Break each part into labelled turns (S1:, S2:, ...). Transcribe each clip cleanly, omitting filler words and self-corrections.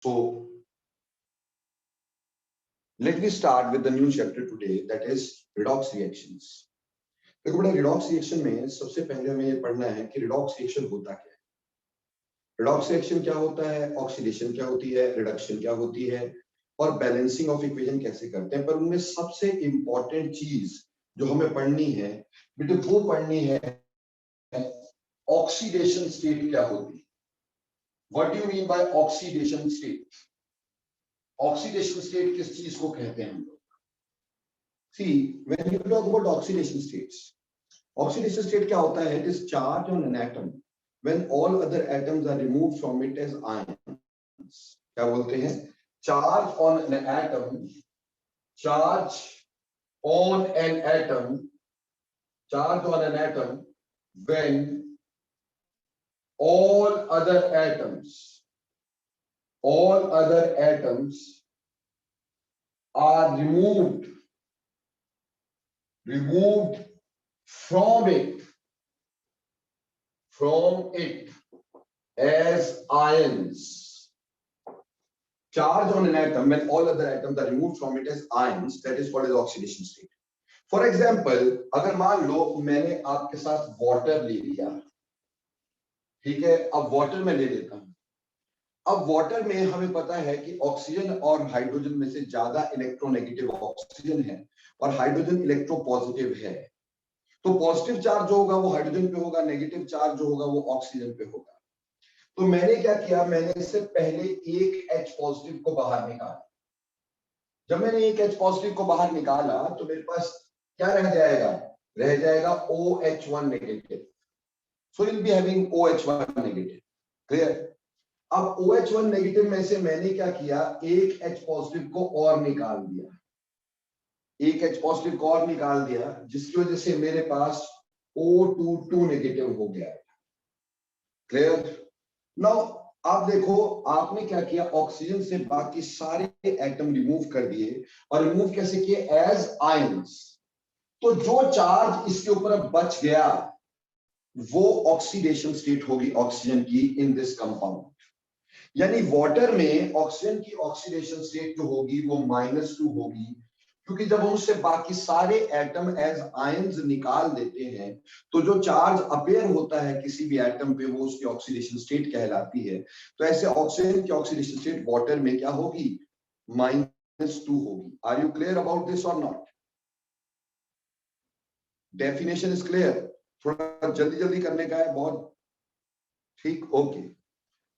S1: So let me start with the new chapter today, that is redox reactions. देखो बेटा, redox reaction में सबसे पहले हमें ये पढ़ना है कि redox reaction होता क्या है। redox reaction क्या होता है, ऑक्सीडेशन क्या होती है, रिडक्शन क्या होती है, और बैलेंसिंग ऑफ इक्वेशन कैसे करते हैं। पर उनमें सबसे इंपॉर्टेंट चीज जो हमें पढ़नी है बेटे, वो पढ़नी है ऑक्सीडेशन स्टेट क्या होती है। What do you mean by oxidation state? Oxidation state किस चीज को कहते हैं हम लोग? See, when you talk about oxidation states, oxidation state क्या होता है? It is charge on an atom when all other atoms are removed from it as ions. क्या बोलते हैं? Charge on an atom, charge on an atom, charge on an atom when all other atoms are removed from it as ions. Charge on an atom when all other atoms are removed from it as ions, that is called as oxidation state. For example, अगर मान लो मैंने आपके साथ water ले लिया, ठीक है, अब वाटर में ले लेता हूं। अब वाटर में हमें पता है कि ऑक्सीजन और हाइड्रोजन में से ज्यादा इलेक्ट्रोनेगेटिव ऑक्सीजन है और हाइड्रोजन इलेक्ट्रोपॉजिटिव है। तो पॉजिटिव चार्ज जो होगा वो हाइड्रोजन पे होगा, नेगेटिव चार्ज जो होगा वो ऑक्सीजन पे होगा। तो मैंने क्या किया, मैंने इससे पहले एक H पॉजिटिव को बाहर निकाला। जब मैंने एक H पॉजिटिव को बाहर निकाला तो मेरे पास क्या रह जाएगा OH1 negative. So will be having OH1 negative. Clear? अब OH1 नेगेटिव में से मैंने क्या किया, एक H पॉजिटिव को और निकाल दिया, एक H पॉजिटिव को और निकाल दिया, जिसकी वजह से मेरे पास O22 नेगेटिव हो गया। क्लियर? नाउ आप देखो, आपने क्या किया, ऑक्सीजन से बाकी सारे एटम रिमूव कर दिए, और रिमूव कैसे किए? As ions. तो जो चार्ज इसके ऊपर बच गया वो ऑक्सीडेशन स्टेट होगी ऑक्सीजन की इन दिस कंपाउंड। यानी वाटर में ऑक्सीजन की ऑक्सीडेशन स्टेट जो होगी वो -2 होगी, क्योंकि जब हम उससे बाकी सारे एटम एज आयंस निकाल देते हैं तो जो चार्ज अपेयर होता है किसी भी एटम पे वो उसकी ऑक्सीडेशन स्टेट कहलाती है। तो ऐसे ऑक्सीजन की ऑक्सीडेशन स्टेट वाटर में क्या होगी? -2 होगी। Are you clear about this और नॉट? Definition is clear? थोड़ा जल्दी जल्दी करने का है बहुत, ठीक, ओके।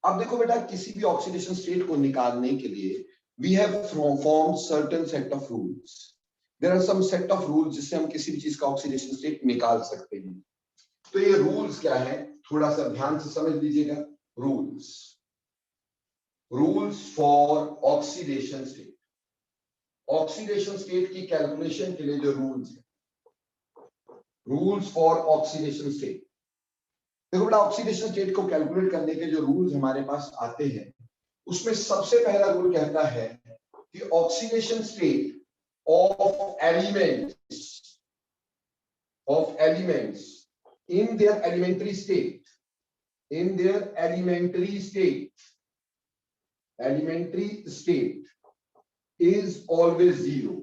S1: अब देखो बेटा, किसी भी ऑक्सीडेशन स्टेट को निकालने के लिए we have formed certain set of rules. There are some set of rules जिससे हम किसी भी चीज का ऑक्सीडेशन स्टेट निकाल सकते हैं। तो ये रूल्स क्या है, थोड़ा सा ध्यान से समझ लीजिएगा। Rules for oxidation state. Oxidation state की कैलकुलेशन के लिए जो रूल्स है, रूल्स फॉर ऑक्सीडेशन स्टेट। देखो बेटा, ऑक्सीडेशन स्टेट को कैलकुलेट करने के जो रूल्स हमारे पास आते हैं उसमें सबसे पहला रूल कहता है कि oxidation state of elements in their elementary state is always zero.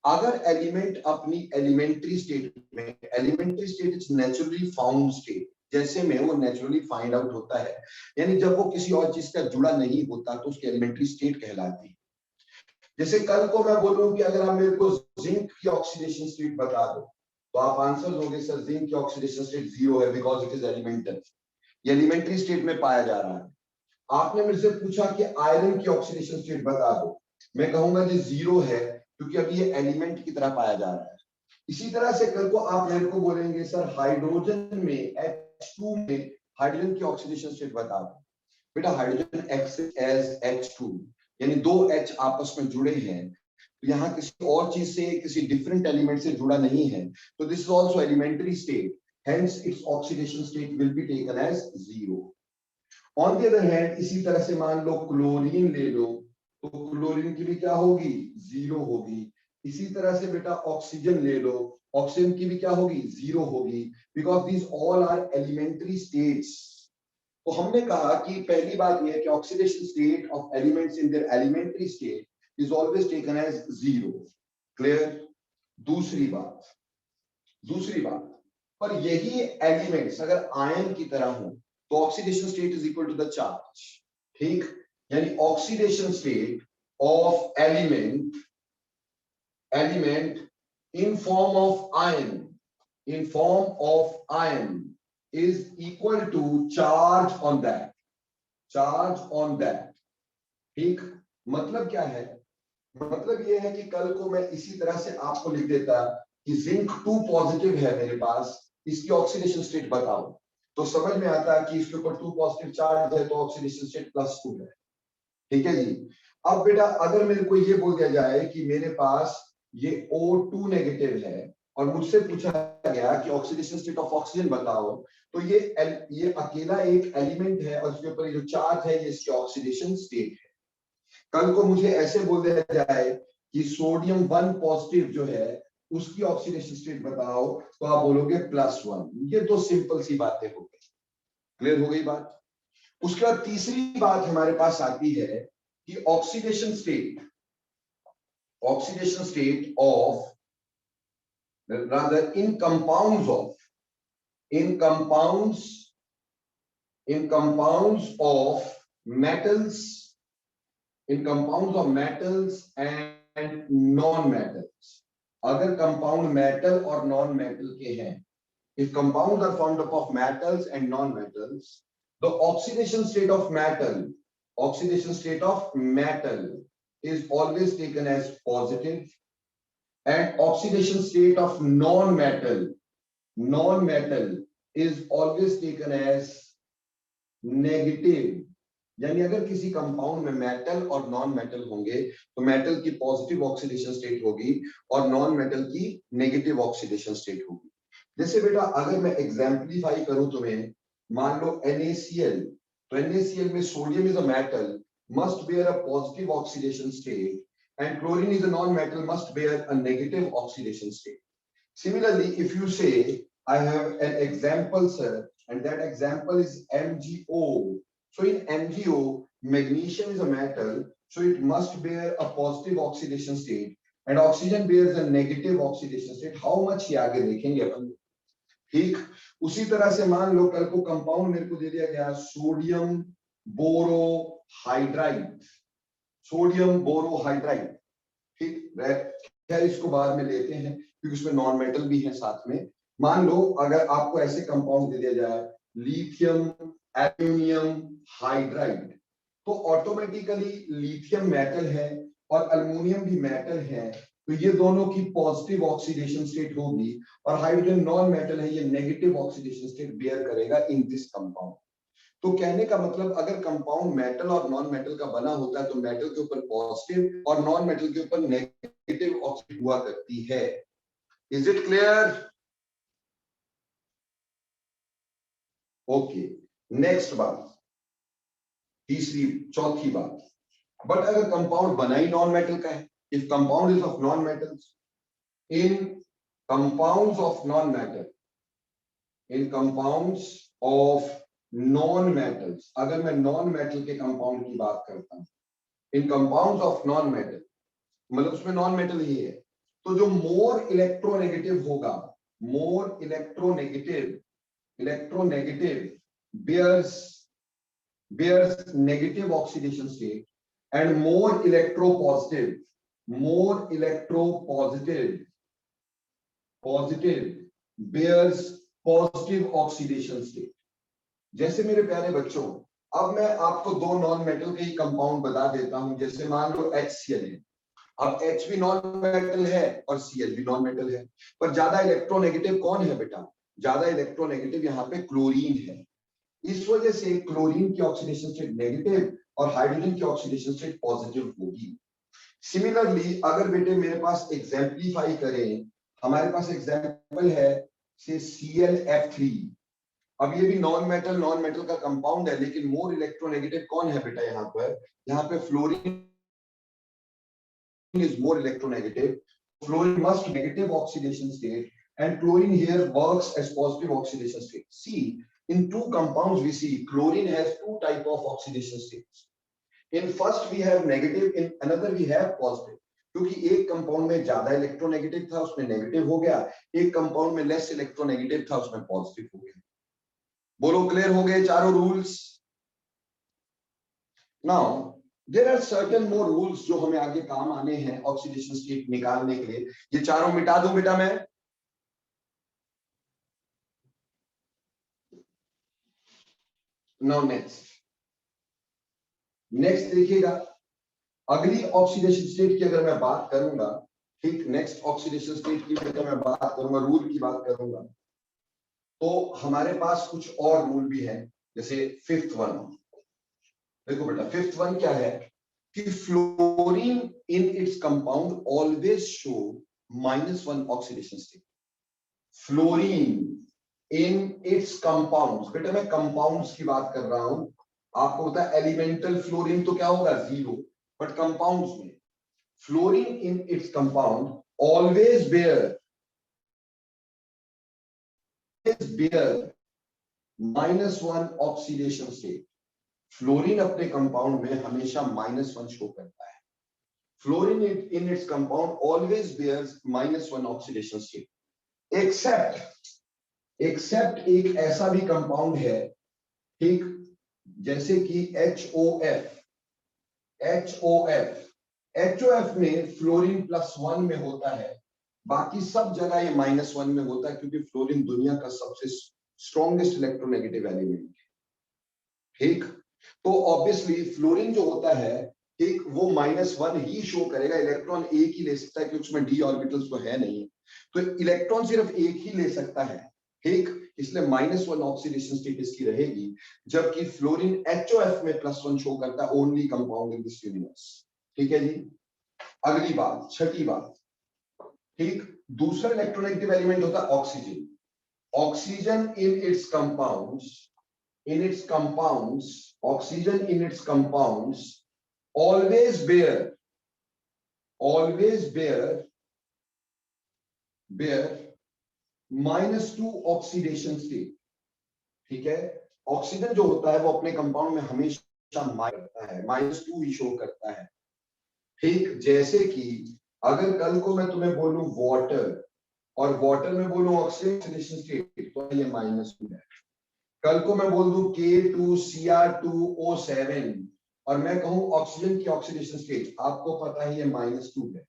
S1: अगर एलिमेंट अपनी एलिमेंट्री स्टेट में, elementary state is naturally found state, जैसे में वो नेचुरली फाइंड आउट होता है, यानी जब वो किसी और चीज का जुड़ा नहीं होता तो उसकी एलिमेंट्री स्टेट कहलाती है। जैसे कल को मैं बोलूं कि अगर आप मेरे को जिंक की ऑक्सीडेशन स्टेट बता दो तो आप आंसर दोगे सर जिंक की ऑक्सीडेशन स्टेट 0 है बिकॉज इट इज एलिमेंटल, ये एलिमेंट्री स्टेट में पाया जा रहा है। आपने मेरे से पूछा कि आयरन की ऑक्सीडेशन स्टेट बता दो, मैं कहूंगा जी 0 है क्योंकि अभी ये एलिमेंट की तरह पाया जा रहा है। इसी तरह से कल को आप मेरे को बोलेंगे सर हाइड्रोजन में H2 में हाइड्रोजन की ऑक्सीडेशन स्टेट बता दो, बेटा हाइड्रोजन एक्सिस्ट एज H2, यानी दो H आपस में जुड़े हैं, तो यहाँ किसी और चीज से, किसी डिफरेंट एलिमेंट से जुड़ा नहीं है, तो this is also elementary state, hence its oxidation state will be taken as 0। On the other hand इसी तरह से मान लो क्लोरीन ले लो, तो क्लोरीन की भी क्या होगी? 0 होगी। इसी तरह से बेटा ऑक्सीजन ले लो, ऑक्सीजन की भी क्या होगी? 0 होगी, because these all are elementary states. तो हमने कहा कि पहली बात यह है कि oxidation state of elements in their elementary state is always taken as 0। Clear? दूसरी बात पर यही एलिमेंट्स अगर आयन की तरह हो तो oxidation state is equal to the charge. ठीक, यानी oxidation state of element in form of ion is equal to charge on that। ठीक, मतलब क्या है? मतलब यह है कि कल को मैं इसी तरह से आपको लिख देता कि जिंक 2 पॉजिटिव है मेरे पास, इसकी ऑक्सीडेशन स्टेट बताओ, तो समझ में आता है कि इसके ऊपर 2 पॉजिटिव चार्ज है तो ऑक्सीडेशन स्टेट +2 है। ठीक है जी। अब बेटा अगर मेरे को ये बोल दिया जाए कि मेरे पास ये O2 नेगेटिव है और मुझसे पूछा गया कि ऑक्सीडेशन स्टेट ऑफ ऑक्सीजन बताओ, तो ये अकेला एक एलिमेंट है और इसके ऊपर जो चार्ज है ये इसकी ऑक्सीडेशन स्टेट है। कल को मुझे ऐसे बोल दिया जाए कि सोडियम 1 पॉजिटिव जो है उसकी ऑक्सीडेशन स्टेट बताओ, तो आप बोलोगे +1। ये दो सिंपल सी बातें हो गई। क्लियर हो गई बात? उसके बाद तीसरी बात हमारे पास आती है कि oxidation state of rather in compounds of metals and non metals। अगर कंपाउंड मेटल और नॉन मेटल के हैं, if compounds are formed up of metals and non metals, the oxidation state of metal is always taken as positive, and oxidation state of non metal is always taken as negative। यानी अगर किसी compound में metal और non metal होंगे तो metal की positive oxidation state होगी और नॉन मेटल की नेगेटिव ऑक्सीडेशन स्टेट होगी। जैसे बेटा अगर मैं एग्जाम्पलीफाई करूं तुम्हें, मान लो NaCl, तो NaCl में sodium is a metal, must bear a positive oxidation state, and chlorine is a non-metal, must bear a negative oxidation state. Similarly, if you say I have an example, sir, and that example is MgO. So in MgO, magnesium is a metal, so it must bear a positive oxidation state, and oxygen bears a negative oxidation state. How much ये आगे देखेंगे अपन। ठीक, उसी तरह से मान लो कल को कंपाउंड मेरे को दे दिया गया सोडियम बोरोहाइड्राइड, ठीक है, इसको बाद में लेते हैं क्योंकि उसमें नॉन मेटल भी है साथ में। मान लो अगर आपको ऐसे कंपाउंड दे दिया जाए लिथियम एल्यूमिनियम हाइड्राइड, तो ऑटोमेटिकली लिथियम मेटल है और एल्युमिनियम भी मेटल है, तो ये दोनों की पॉजिटिव ऑक्सीडेशन स्टेट होगी, और हाइड्रोजन नॉन मेटल है, ये नेगेटिव ऑक्सीडेशन स्टेट बियर करेगा इन दिस कंपाउंड। तो कहने का मतलब अगर कंपाउंड मेटल और नॉन मेटल का बना होता है तो मेटल के ऊपर पॉजिटिव और नॉन मेटल के ऊपर नेगेटिव ऑक्सीडेशन हुआ करती है। Is it clear? Okay, next बात, चौथी बात, बट अगर कंपाउंड बना ही नॉन मेटल का है, if compound is of non metals, in compounds of non metals, अगर मैं नॉन मेटल के कंपाउंड की बात करता हूं, इन कंपाउंड्स ऑफ नॉन मेटल, मतलब उसमें नॉन मेटल ही है, तो जो मोर इलेक्ट्रोनेगेटिव होगा, more electronegative bears negative oxidation state, and more electropositive bears positive oxidation state। जैसे मेरे प्यारे बच्चों, अब मैं आपको दो नॉन मेटल के ही कंपाउंड बता देता हूं। जैसे मान लो HCl है, अब H भी नॉन मेटल है और Cl भी नॉन मेटल है, पर ज्यादा इलेक्ट्रोनेगेटिव कौन है बेटा? ज्यादा इलेक्ट्रोनेगेटिव यहाँ पे क्लोरीन है। इस वजह से क्लोरीन की ऑक्सीडेशन स्टेट नेगेटिव और हाइड्रोजन की ऑक्सीडेशन स्टेट पॉजिटिव होगी। सिमिलरली अगर बेटे मेरे पास एग्जाम्पलीफाई करें, हमारे पास एग्जाम्पल है से ClF3। अब ये भी नॉन मेटल का कंपाउंड है, लेकिन मोर इलेक्ट्रोनेगेटिव कौन है बेटा? यहाँ पे fluorine is more electronegative. Fluorine must negative oxidation state, and chlorine here works as positive oxidation state. See, in two compounds we see chlorine has two type of oxidation states. In first we have negative, in another we have positive. क्योंकि एक compound में ज्यादा electronegative था उसमें negative हो गया, एक compound में लेस इलेक्ट्रोनेगेटिव था उसमें पॉजिटिव हो गया। बोलो क्लियर हो गए चारों rules? Now there are certain more rules जो हमें आगे काम आने हैं ऑक्सीडेशन स्टेट निकालने के लिए। ये चारों मिटा दूं बेटा मैं? नाउ नेक्स्ट देखिएगा, अगली ऑक्सीडेशन स्टेट की अगर मैं बात करूंगा, ठीक, नेक्स्ट ऑक्सीडेशन स्टेट की अगर मैं बात करूंगा, रूल की बात करूंगा, तो हमारे पास कुछ और रूल भी है। जैसे फिफ्थ वन, देखो बेटा फिफ्थ वन क्या है कि fluorine in its compound always show -1 oxidation state. Fluorine in it's compounds, बेटा मैं कंपाउंड्स की बात कर रहा हूं, आपको पता है एलिमेंटल फ्लोरीन तो क्या होगा 0, बट कंपाउंड्स में fluorine in its compound always bear -1 oxidation state. Fluorine अपने कंपाउंड में हमेशा -1 शो करता है। Fluorine in its compound always bears -1 oxidation state, except एक ऐसा भी कंपाउंड है, ठीक, जैसे कि HOF में फ्लोरीन +1 में होता है, बाकी सब जगह ये -1 में होता है क्योंकि फ्लोरीन दुनिया का सबसे स्ट्रॉन्गेस्ट इलेक्ट्रोनेगेटिव एलिमेंट है, ठीक। तो ऑब्वियसली फ्लोरीन जो होता है, ठीक, वो -1 ही शो करेगा, इलेक्ट्रॉन एक ही ले सकता है क्योंकि उसमें d ऑर्बिटल्स तो है नहीं, तो इलेक्ट्रॉन सिर्फ एक ही ले सकता है, ठीक, इसलिए -1 ऑक्सीडेशन स्टेट इसकी रहेगी, जबकि फ्लोरीन HOF में +1 शो करता है, only compound in this universe, ठीक है जी। अगली बात, छठी बात, ठीक, दूसरा इलेक्ट्रोनेगेटिव एलिमेंट होता है oxygen. Oxygen in its compounds, oxygen in its compounds always bear -2 oxidation state, ठीक है। ऑक्सीजन जो होता है वो अपने कंपाउंड में हमेशा -2 ही शो करता है, ठीक। जैसे कि अगर कल को मैं तुम्हें बोलूं वाटर और वाटर में बोलूं ऑक्सीडेशन स्टेट, तो ये -2 है। कल को मैं बोल दूं K2Cr2O7 और मैं कहूं ऑक्सीजन की ऑक्सीडेशन स्टेट, आपको पता है ये -2 है।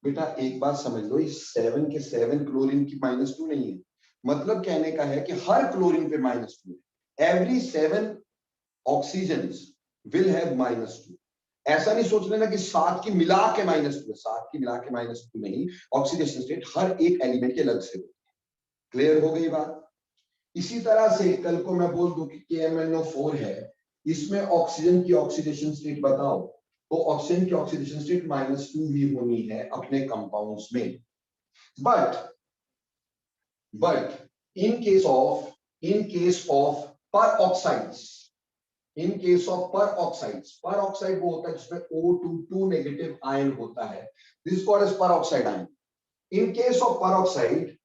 S1: बेटा एक बात समझ लो, इस 7 के 7 क्लोरीन की -2 नहीं है, मतलब कहने का है कि हर क्लोरीन पे -2 है। Every 7 oxygens will have -2। ऐसा नहीं सोच लेना कि 7 की मिला के -2 है, 7 की मिला के -2 नहीं, ऑक्सीडेशन स्टेट हर एक एलिमेंट के अलग से होती है। क्लियर हो गई बात? इसी तरह से कल को मैं बोल दूं कि KMnO4 है, इसमें ऑक्सीजन की ऑक्सीडेशन स्टेट बताओ, तो ऑक्सीजन की ऑक्सीडेशन स्टेट -2 ही होनी है अपने कंपाउंड्स में। But in case of peroxide वो होता है जिसमें O2 नेगेटिव आयन होता है, this called as peroxide ion. In case of peroxide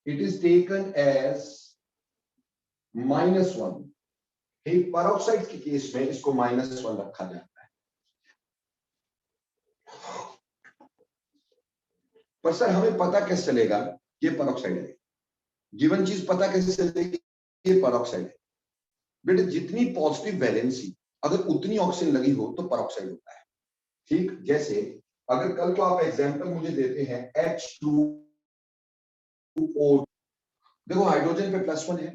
S1: it is taken as -1, ठीक। पेरोक्साइड के केस में इसको -1 रखा जाता है। पर सर हमें पता कैसे चलेगा ये पेरोक्साइड है? गिवन चीज पता कैसे चलेगी ये पेरोक्साइड है? बेटे जितनी पॉजिटिव वैलेंसी अगर उतनी ऑक्सीजन लगी हो तो पेरोक्साइड होता है, ठीक। जैसे अगर कल को आप एग्जांपल मुझे देते हैं H2O, देखो हाइड्रोजन पे +1 है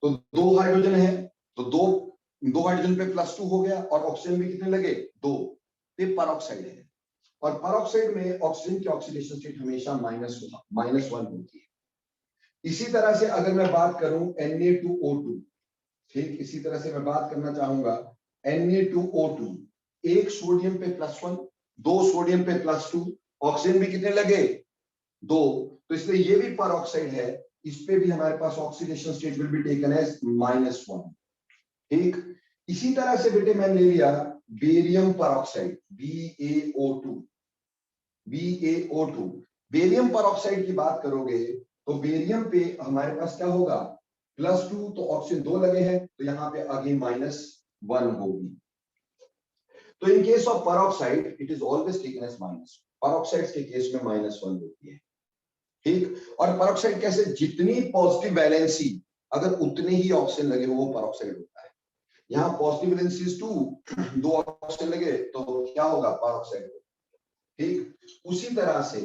S1: तो 2 हाइड्रोजन है, तो दो हाइड्रोजन पे +2 हो गया और ऑक्सीजन भी कितने लगे 2, ये पेरोक्साइड है। और पेरोक्साइड में ऑक्सीजन की ऑक्सीडेशन स्टेट हमेशा -1 होती है। इसी तरह से अगर मैं बात करूं Na2O2, ठीक, इसी तरह से मैं बात करना चाहूंगा Na2O2, एक सोडियम पे +1, 2 सोडियम पे +2, ऑक्सीजन भी कितने लगे 2, तो इसलिए ये भी पेरोक्साइड है, इस पे भी हमारे पास oxidation state will be taken as -1, ठीक। इसी तरह से बेटे मैंने ले लिया barium peroxide BaO2। Barium peroxide की बात करोगे तो बेरियम पे हमारे पास क्या होगा, +2, तो ऑक्सीजन 2 लगे हैं, तो यहाँ पे अगेन -1 होगी। तो in case of peroxide it is always taken as minus, peroxide के केस में -1 होती है, ठीक। और परऑक्साइड कैसे, जितनी पॉजिटिव वैलेंसी अगर उतने ही ऑक्सीजन लगे वो परऑक्साइड होता है। यहाँ पॉजिटिव वैलेंसी 2, 2 ऑक्सीजन लगे तो क्या होगा, परऑक्साइड, ठीक। उसी तरह से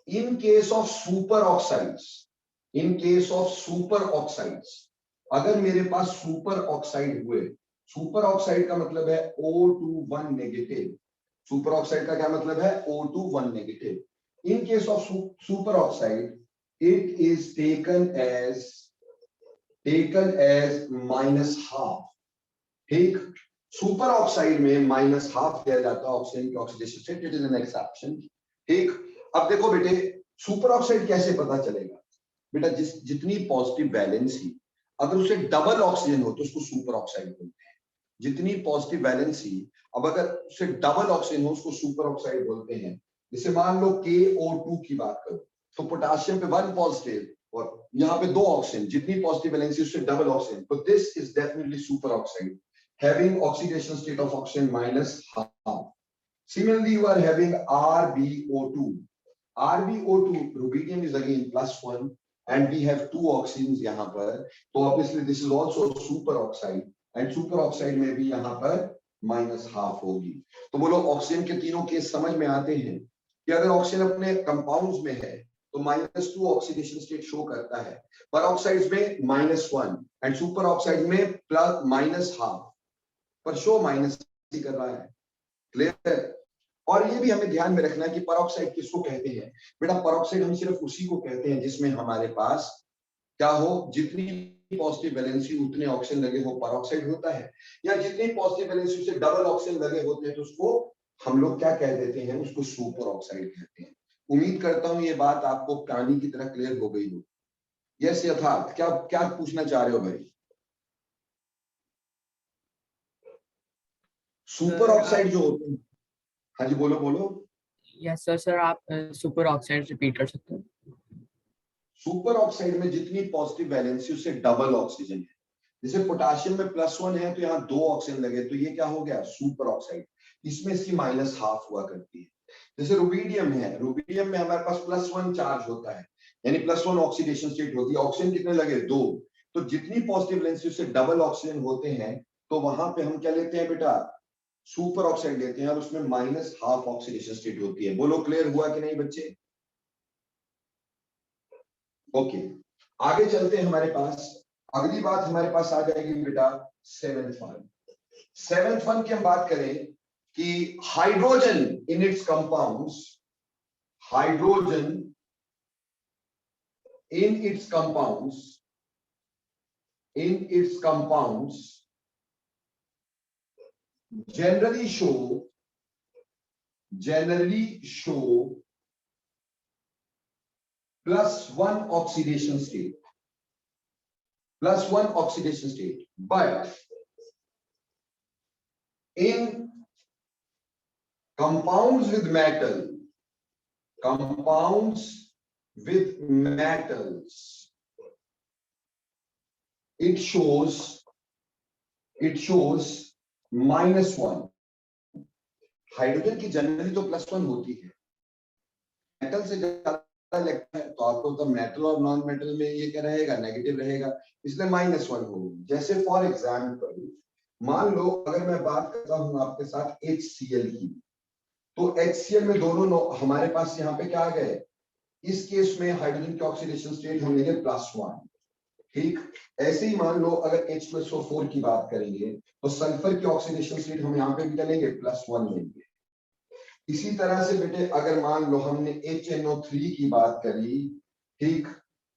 S1: इन case of super oxides, in case of super oxides, अगर मेरे पास सुपर ऑक्साइड हुए, सुपर ऑक्साइड का मतलब है O2 नेगेटिव, सुपर ऑक्साइड का क्या मतलब है, O2 negative. In case of superoxide it is taken as -½ ठीक। सुपर ऑक्साइड में -½ दिया जाता है ऑक्सीजन की oxidation state, it is an exception, ठीक। अब देखो बेटे, सुपर ऑक्साइड कैसे पता चलेगा बेटा, जितनी पॉजिटिव वैलेंसी अगर उसे डबल ऑक्सीजन हो तो उसको सुपर ऑक्साइड बोलते हैं। जितनी पॉजिटिव वैलेंसी अब अगर उसे डबल ऑक्सीजन हो उसको सुपर ऑक्साइड बोलते हैं। जैसे मान लो KO2 की बात करो, तो पोटाशियम पे 1 पॉजिटिव और यहाँ पे 2 ऑक्सीजन, जितनी पॉजिटिव वैलेंसी उससे डबल ऑक्सीजन, तो this is definitely super oxide having oxidation state of oxygen -½ Similarly, you are having RbO2. RbO2, rubidium is again +1 and we have 2 oxygens यहाँ पर, तो obviously this is also superoxide and superoxide में भी यहाँ पर -½ होगी। तो बोलो ऑक्सीजन के तीनों केस समझ में आते हैं कि अगर ऑक्सीजन अपने कंपाउंड्स में है तो -2 ऑक्सीडेशन स्टेट शो करता है, परऑक्साइड्स में -1 एंड सुपर ऑक्साइड में +-½ पर शो माइनस ही कर रहा है, क्लियर। और ये भी हमें ध्यान में रखना है कि परऑक्साइड किसको कहते हैं बेटा, परऑक्साइड हम सिर्फ उसी को कहते हैं जिसमें हमारे पास क्या हो, जितनी पॉजिटिव वैलेंसी उतने ऑक्सीजन लगे हो परऑक्साइड होता है, या जितनी पॉजिटिव वैलेंसी से डबल ऑक्सीजन लगे होते हैं तो उसको हम लोग क्या कह देते हैं, उसको सुपर ऑक्साइड कहते हैं। उम्मीद करता हूं ये बात आपको कहानी की तरह क्लियर हो गई हो। यस यथार्थ, क्या क्या पूछना चाह रहे हो भाई? सुपर ऑक्साइड जो होते हैं, हाँ जी बोलो बोलो।
S2: यस सर, सर आप सुपर ऑक्साइड रिपीट कर सकते हैं?
S1: सुपर ऑक्साइड में जितनी पॉजिटिव वैलेंसी उससे डबल ऑक्सीजन है। जैसे पोटाशियम में +1 है तो यहाँ 2 ऑक्सीजन लगे, तो ये क्या हो गया, सुपर ऑक्साइड। इसमें इसकी -½ हुआ करती है। जैसे रुबिडियम है, रुबिडियम में हमारे पास +1 चार्ज होता है, यानी +1 ऑक्सीडेशन स्टेट होती है, ऑक्सीजन कितने लगे, 2। तो जितनी पॉजिटिव वैलेंसी उससे डबल ऑक्सीजन होते हैं तो वहां पे हम क्या लेते हैं बेटा, सुपर ऑक्साइड लेते हैं और उसमें -½ ऑक्सीडेशन स्टेट होती है। बोलो क्लियर हुआ कि नहीं बच्चे? ओके, आगे चलते हैं। हमारे पास अगली बात हमारे पास आ जाएगी बेटा 7th वन। 7th वन की हम बात करें कि hydrogen in its compounds, hydrogen in its compounds, in its compounds generally show +1 oxidation state, +1 oxidation state, but in compounds with metals, it shows -1। Hydrogen की जनरली तो +1 होती है, मेटल से ज्यादा लगता है तो आपको तो मेटल और नॉन मेटल में ये क्या रहेगा, नेगेटिव रहेगा, इसलिए -1 होगी। जैसे फॉर एग्जांपल मान लो अगर मैं बात करता हूं आपके साथ HCl की, तो HCl में दोनों हमारे पास यहाँ पे क्या आ गए, इस केस में हाइड्रोजन की ऑक्सीडेशन स्टेट हम लेंगे +1, ठीक। ऐसे ही मान लो अगर H2SO4 की बात करेंगे तो सल्फर की ऑक्सीडेशन स्टेट हम यहाँ पे भी चलेंगे +1 लेंगे। इसी तरह से बेटे अगर मान लो हमने HNO3 की बात करी, ठीक,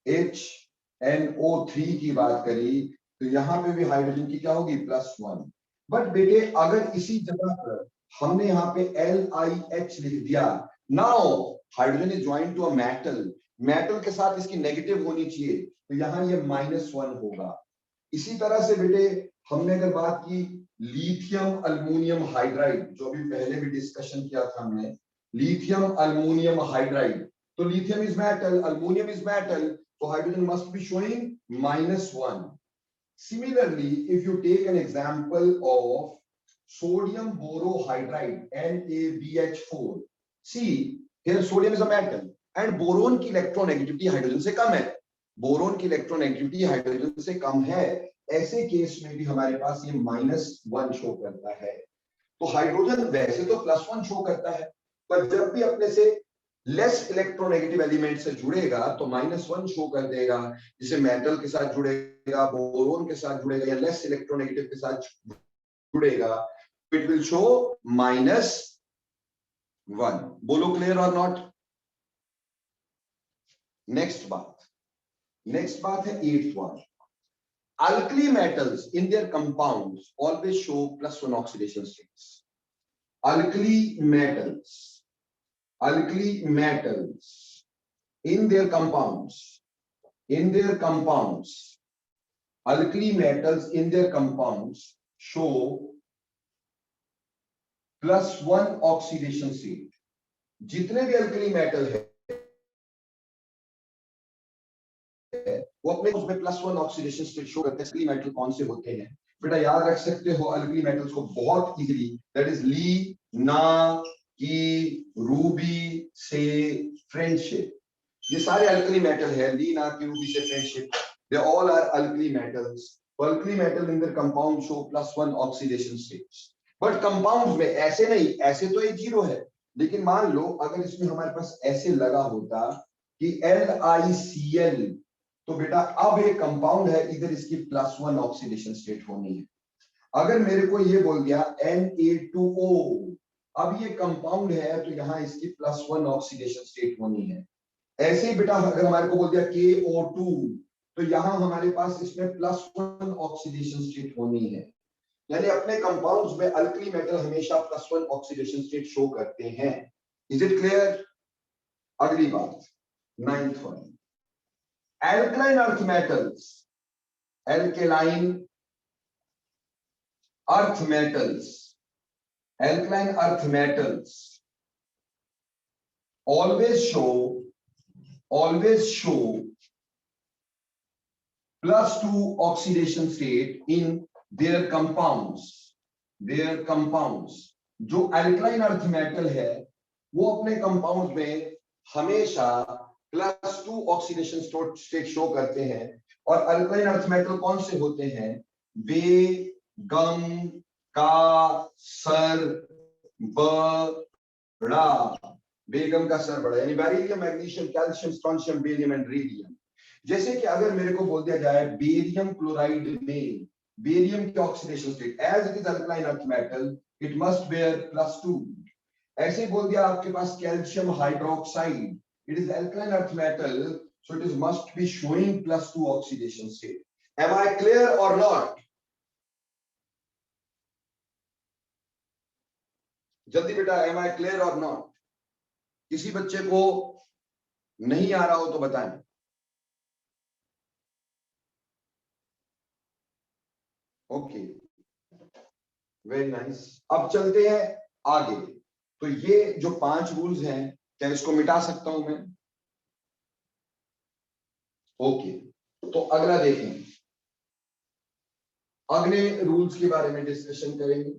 S1: HNO3 की बात करी, तो यहाँ पे भी हाइड्रोजन की क्या होगी, +1। बट बेटे अगर इसी जगह पर हमने यहाँ पे LiH लिख दिया, now hydrogen is joined to a metal, metal के साथ इसकी नेगेटिव होनी चाहिए, तो यहाँ ये -1 होगा। इसी तरह से बेटे हमने अगर बात की लिथियम अल्युमिनियम हाइड्राइड, जो भी पहले भी डिस्कशन किया था हमने, लिथियम अल्युमिनियम हाइड्राइड, तो lithium is metal, aluminium is metal, so hydrogen must be showing -1. Similarly, if you take an example of sodium borohydride, NaBH4, see here sodium is a metal and boron की electronegativity hydrogen से कम है, boron की electronegativity hydrogen से कम है, ऐसे case में भी हमारे पास ये -1 शो करता है। तो हाइड्रोजन वैसे तो +1 शो करता है, पर जब भी अपने से लेस इलेक्ट्रोनेगेटिव एलिमेंट से जुड़ेगा तो -1 शो कर देगा। जिसे मेटल के साथ जुड़ेगा, बोरोन के साथ जुड़ेगा या लेस इलेक्ट्रोनेगेटिव के साथ जुड़ेगा, इट विल शो -1। बोलो क्लियर और नॉट? नेक्स्ट बात है 8th one. Alkali metals in their compounds always show +1 oxidation states. Alkali metals in their compounds, alkali metals in their compounds show +1 oxidation state. जितने भी alkali metal है वो अपने उसमें +1 ऑक्सीडेशन स्टेट शो करते हैं। alkali मेटल कौन से होते हैं बेटा? याद रख सकते हो alkali मेटल्स को बहुत इजीली, दैट इज ली, ना, की, रूबी से फ्रेंडशिप। ये सारे alkali मेटल है, ली, ना, की, रूबी से friendship, they all are alkali metals. alkali metal in their compound show +1 oxidation states. But compounds में ऐसे नहीं, ऐसे तो एक 0 है, लेकिन मान लो अगर इसमें हमारे पास ऐसे लगा होता कि LiCl, तो बेटा अब ये कंपाउंड है, इधर इसकी +1 ऑक्सीडेशन स्टेट होनी है। अगर मेरे को ये बोल दिया Na2O, अब ये कंपाउंड है तो यहां इसकी +1 ऑक्सीडेशन स्टेट होनी है। ऐसे ही बेटा अगर हमारे को बोल दिया KO2, तो यहां हमारे पास इसमें +1 ऑक्सीडेशन स्टेट होनी है। यानी अपने कंपाउंड्स में अल्कली मेटल हमेशा +1 ऑक्सीडेशन स्टेट शो करते हैं। Is it clear? अगली बात 9th one. Alkaline earth metals always show +2 oxidation state in their compounds. जो alkaline earth metal है वो अपने कंपाउंड में हमेशा +2 ऑक्सीडेशन स्टेट शो करते हैं। और अल्कालाइन अर्थ मेटल कौन से होते हैं? बेगम का सर बड़ा, बेगम का सर बड़ा, यानी beryllium, magnesium, calcium, strontium, barium and radium. जैसे कि अगर मेरे को बोल दिया जाए बेरियम क्लोराइड में बेरियम की oxidation state, as it is alkaline earth metal, it must bear +2। ऐसे बोल दिया आपके पास calcium hydroxide, it is alkaline earth metal, so it is must be showing +2 oxidation state. Am I clear or not? जल्दी बेटा, am I clear or not? किसी बच्चे को नहीं आ रहा हो तो बताएं। Okay, very nice. अब चलते हैं आगे। तो ये जो 5 रूल्स हैं, क्या इसको मिटा सकता हूं मैं? ओके, तो अगला देखें, अगले रूल्स के बारे में डिस्कशन करेंगे।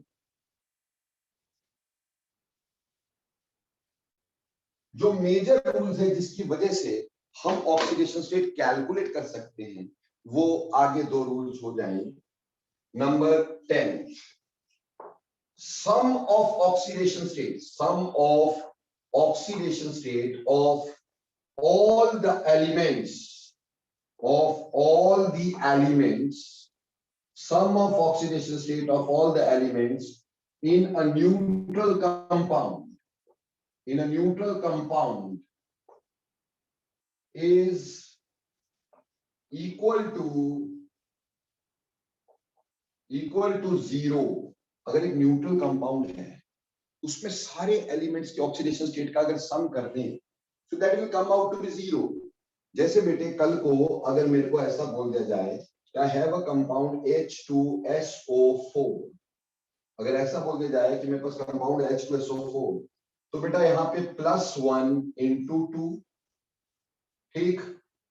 S1: जो मेजर रूल्स है जिसकी वजह से हम ऑक्सीडेशन स्टेट कैलकुलेट कर सकते हैं, वो आगे 2 रूल्स हो जाएंगे। Number 10, sum of oxidation state of all the elements, sum of oxidation state of all the elements in a neutral compound, is equal to 0। अगर एक न्यूट्रल कंपाउंड है उसमें सारे एलिमेंट्स के ऑक्सीडेशन स्टेट का अगर सम करते हैं तो that will come out to be 0। जैसे बेटे कल को अगर मेरे को ऐसा बोल दिया जाए I have a compound H2SO4, अगर ऐसा बोल दिया जाए कि मेरे पास कंपाउंड H2SO4, तो बेटा यहाँ पे +1 × 2, ठीक,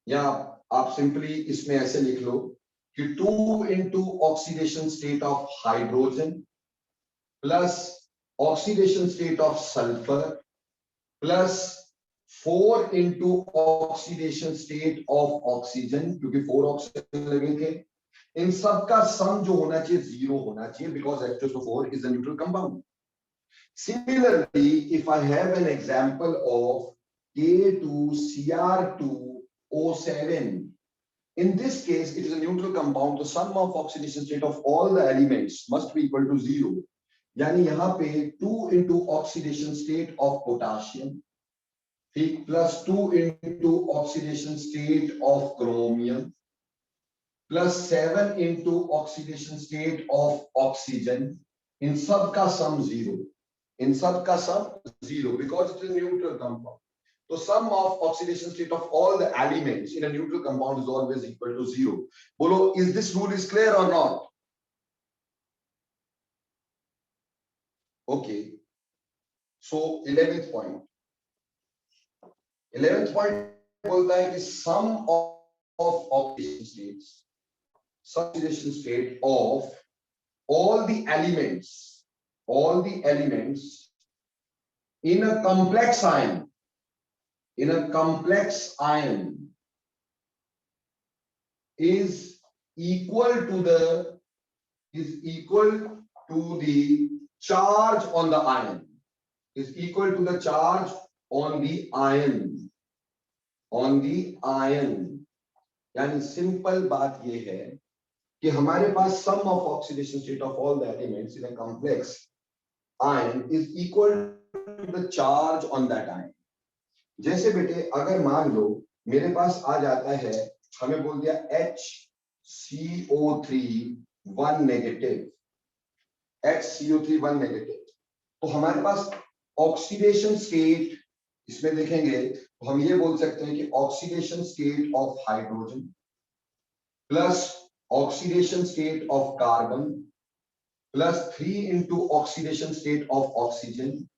S1: या आप सिंपली इसमें ऐसे लिख लो कि 2 into oxidation state of hydrogen plus oxidation state of sulphur plus 4 into oxidation state of oxygen, क्योंकि 4 ऑक्सीजन लगे थे, इन सब का सम जो होना चाहिए 0 होना चाहिए, because H2SO4 is a neutral compound. Similarly, if I have an example of K2Cr2O7, in this case it is a neutral compound, the sum of oxidation state of all the elements must be equal to 0. यानी यहाँ पे 2 into oxidation state of potassium, ठीक, plus 2 into oxidation state of chromium, plus 7 into oxidation state of oxygen, इन सब का sum 0. In sum ka sum 0 because it is a neutral compound. So sum of oxidation state of all the elements in a neutral compound is always equal to 0. Bolo, is this rule is clear or not? Okay. So 11th point. 11th point बोलता है कि sum of oxidation states, oxidation state of all the elements in a complex ion is equal to the charge on the ion, is equal to the charge on the ion. यानी simple बात ये है कि हमारे पास sum of oxidation state of all the elements in a complex ion is equal to the charge on that ion. जैसे बेटे अगर मान लो मेरे पास आ जाता है, हमें बोल दिया HCO3 1 नेगेटिव, HCO3 1 नेगेटिव, तो हमारे पास ऑक्सीडेशन स्टेट इसमें देखेंगे तो हम ये बोल सकते हैं कि oxidation state of hydrogen plus oxidation state of carbon plus 3 into oxidation state of oxygen,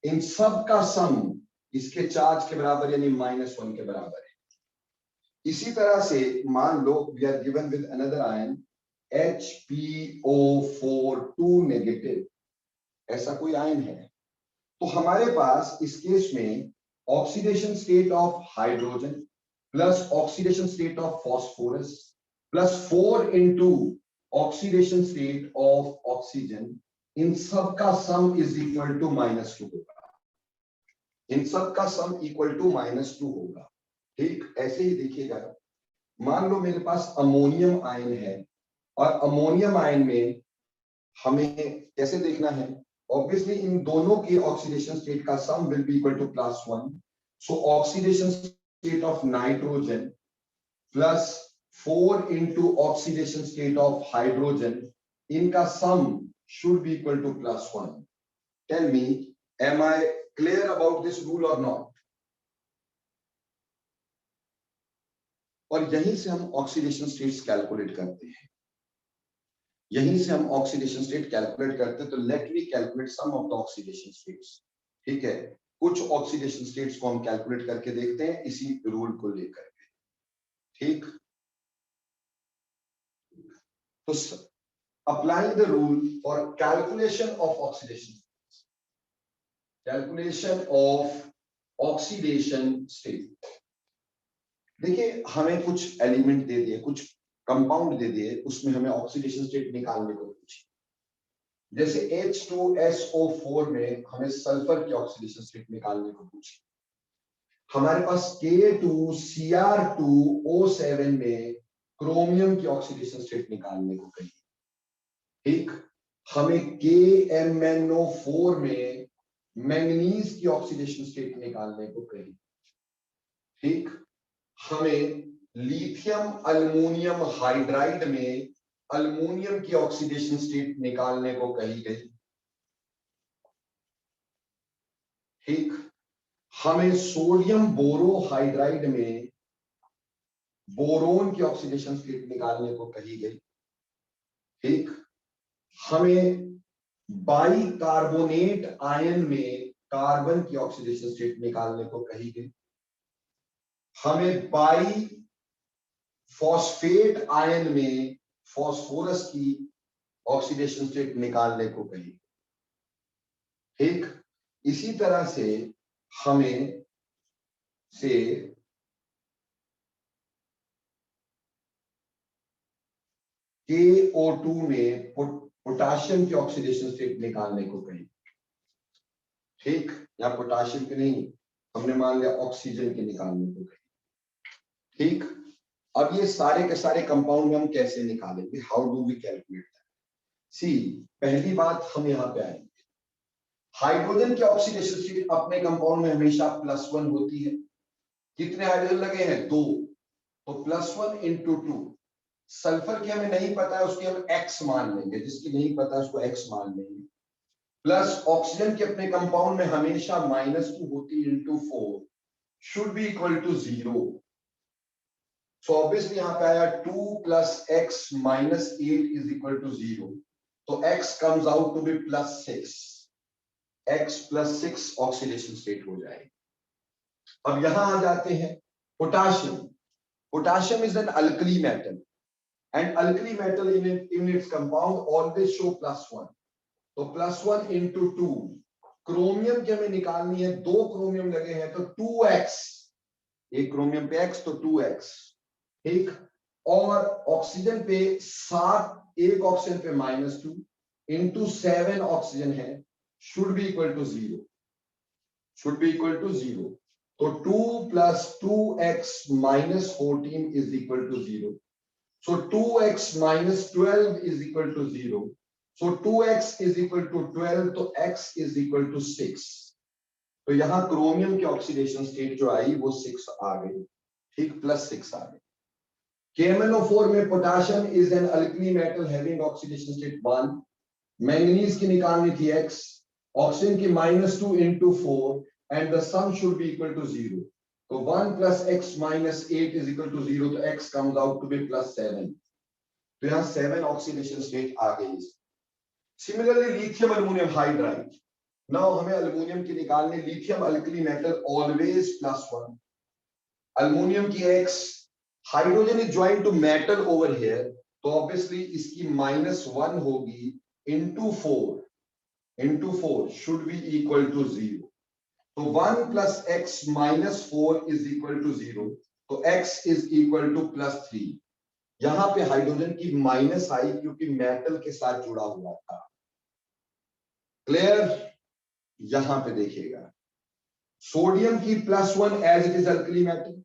S1: इन सब का सम इसके चार्ज के बराबर यानी -1 के बराबर है. इसी तरह से मान लो we are given with another ion HPO4 2 negative, ऐसा कोई आयन है, तो हमारे पास इस केस में oxidation state of hydrogen plus oxidation state of phosphorus plus 4 into oxidation state of oxygen, इन सब का सम इज इक्वल टू -2 होगा. इन सब का सम इक्वल टू -2 होगा. ठीक, ऐसे ही देखिएगा, मान लो मेरे पास अमोनियम आयन है और अमोनियम आयन में हमें कैसे देखना है, ऑब्वियसली इन दोनों के ऑक्सीडेशन स्टेट का sum will be equal to +1. So oxidation state of nitrogen plus 4 into oxidation state of hydrogen, इनका sum should be equal to +1. Tell me, am I clear about this rule or not? और यहीं से हम oxidation states calculate करते हैं, यहीं से हम ऑक्सीडेशन स्टेट कैलकुलेट करते हैं. तो let me calculate sum of the oxidation states. ठीक है, कुछ ऑक्सीडेशन स्टेट्स को हम कैलकुलेट करके देखते हैं इसी रूल को लेकर के. ठीक, तो applying the rule for calculation of oxidation, calculation of oxidation state. देखिए हमें कुछ एलिमेंट दे दिए, कुछ कंपाउंड दे दिए, उसमें हमें ऑक्सीडेशन स्टेट निकालने को पूछी. जैसे H2SO4 में हमें सल्फर की ऑक्सीडेशन स्टेट निकालने को पूछी. हमारे पास K2Cr2O7 में क्रोमियम की ऑक्सीडेशन स्टेट निकालने को कही. ठीक, हमें KMnO4 में मैंगनीज की ऑक्सीडेशन स्टेट निकालने को कही. ठीक, हमें लिथियम अल्युमिनियम हाइड्राइड में अल्युमिनियम की ऑक्सीडेशन स्टेट निकालने को कही गई. ठीक, हमें सोडियम बोरोहाइड्राइड में बोरोन की ऑक्सीडेशन स्टेट निकालने को कही गई. ठीक, हमें बाइकार्बोनेट आयन में कार्बन की ऑक्सीडेशन स्टेट निकालने को कही गई. हमें फॉस्फेट आयन में फॉस्फोरस की ऑक्सीडेशन स्टेट निकालने को कही। ठीक इसी तरह से हमें से KO2 में पोटाशियम की ऑक्सीडेशन स्टेट निकालने को कही। ठीक या पोटाशियम की नहीं, हमने मान लिया ऑक्सीजन के निकालने को कही। ठीक अब ये सारे के सारे कंपाउंड हम कैसे निकालेंगे, how do we calculate that? See पहली बात हम यहां पे आएंगे, हाइड्रोजन की ऑक्सीडेशन स्टेट अपने कंपाउंड में हमेशा +1 होती है। कितने हाइड्रोजन लगे हैं? 2, तो +1 × 2। सल्फर की हमें नहीं पता है, उसकी हम x मान लेंगे, जिसकी नहीं पता है उसको x मान लेंगे। प्लस ऑक्सीजन के अपने कंपाउंड में हमेशा -2 होती है × 4 should be equal to 0। So obviously यहां पे आया 2 + x - 8 = 0, तो x comes out to be +6। x + 6 oxidation state हो जाएगी। अब यहां आ जाते हैं potassium. Potassium is an alkali metal and alkali metal in its compound always show +1, तो +1 × 2। क्रोमियम की हमें निकालनी है, 2 क्रोमियम लगे हैं तो 2x, एक क्रोमियम पे x तो 2x। ठीक और ऑक्सीजन पे 7, एक ऑक्सीजन पे -2 × 7 ऑक्सीजन है, should be equal to 0, should be equal to 0। तो 2 + 2x - 14 = 0। So 2x - 12 = 0. So 2x = 12, तो x = 6। तो यहां क्रोमियम की ऑक्सीडेशन स्टेट जो आई वो 6 आ गई। ठीक +6 आ गई। KMnO4 में potassium is an alkali metal having oxidation state 1। Manganese की निकालनी थी x, ऑक्सीजन की -2 × 4 and the sum should be equal to 0। तो 1 + x - 8 = 0, तो x comes out to be +7। तो यहां 7 ऑक्सीडेशन स्टेट आ गई। Similarly lithium aluminium hydride, now हमें अल्युमिनियम की निकालनी, lithium alkali metal always +1। Aluminium की x, hydrogen is joint to metal over here, तो ऑब्वियसली इसकी -1 होगी × 4 शुड बी इक्वल टू 0। तो 1 + x - 4 = 0, तो x = +3। यहां पे हाइड्रोजन की माइनस आई क्योंकि मेटल के साथ जुड़ा हुआ था। क्लियर? यहां पे देखिएगा सोडियम की +1 as it is alkali metal.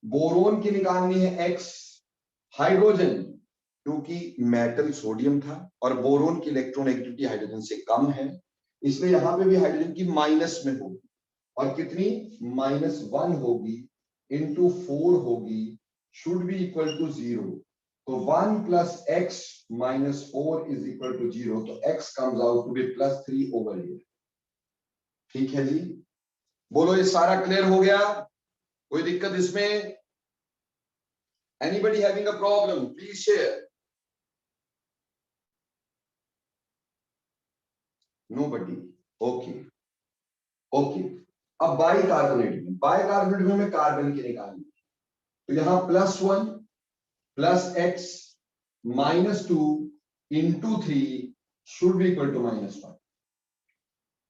S1: Boron की निकालनी है x, हाइड्रोजन क्योंकि मेटल सोडियम था और बोरोन की इलेक्ट्रोनेगेटिविटी हाइड्रोजन से कम है, इसलिए यहां पे भी हाइड्रोजन की माइनस में होगी, और कितनी? -1 होगी × 4 होगी, शुड बी इक्वल टू 0। तो 1 + x - 4 = 0, तो x comes out to be +3 over here। ठीक है जी, बोलो ये सारा क्लियर हो गया? कोई दिक्कत इसमें? Anybody having a problem please share. Nobody? Okay okay. अब बाइकार्बोनेट में, बाइकार्बोनेट में हमें कार्बन की निकालनी, तो यहां +1 + x - 2 × 3 should be equal to -1।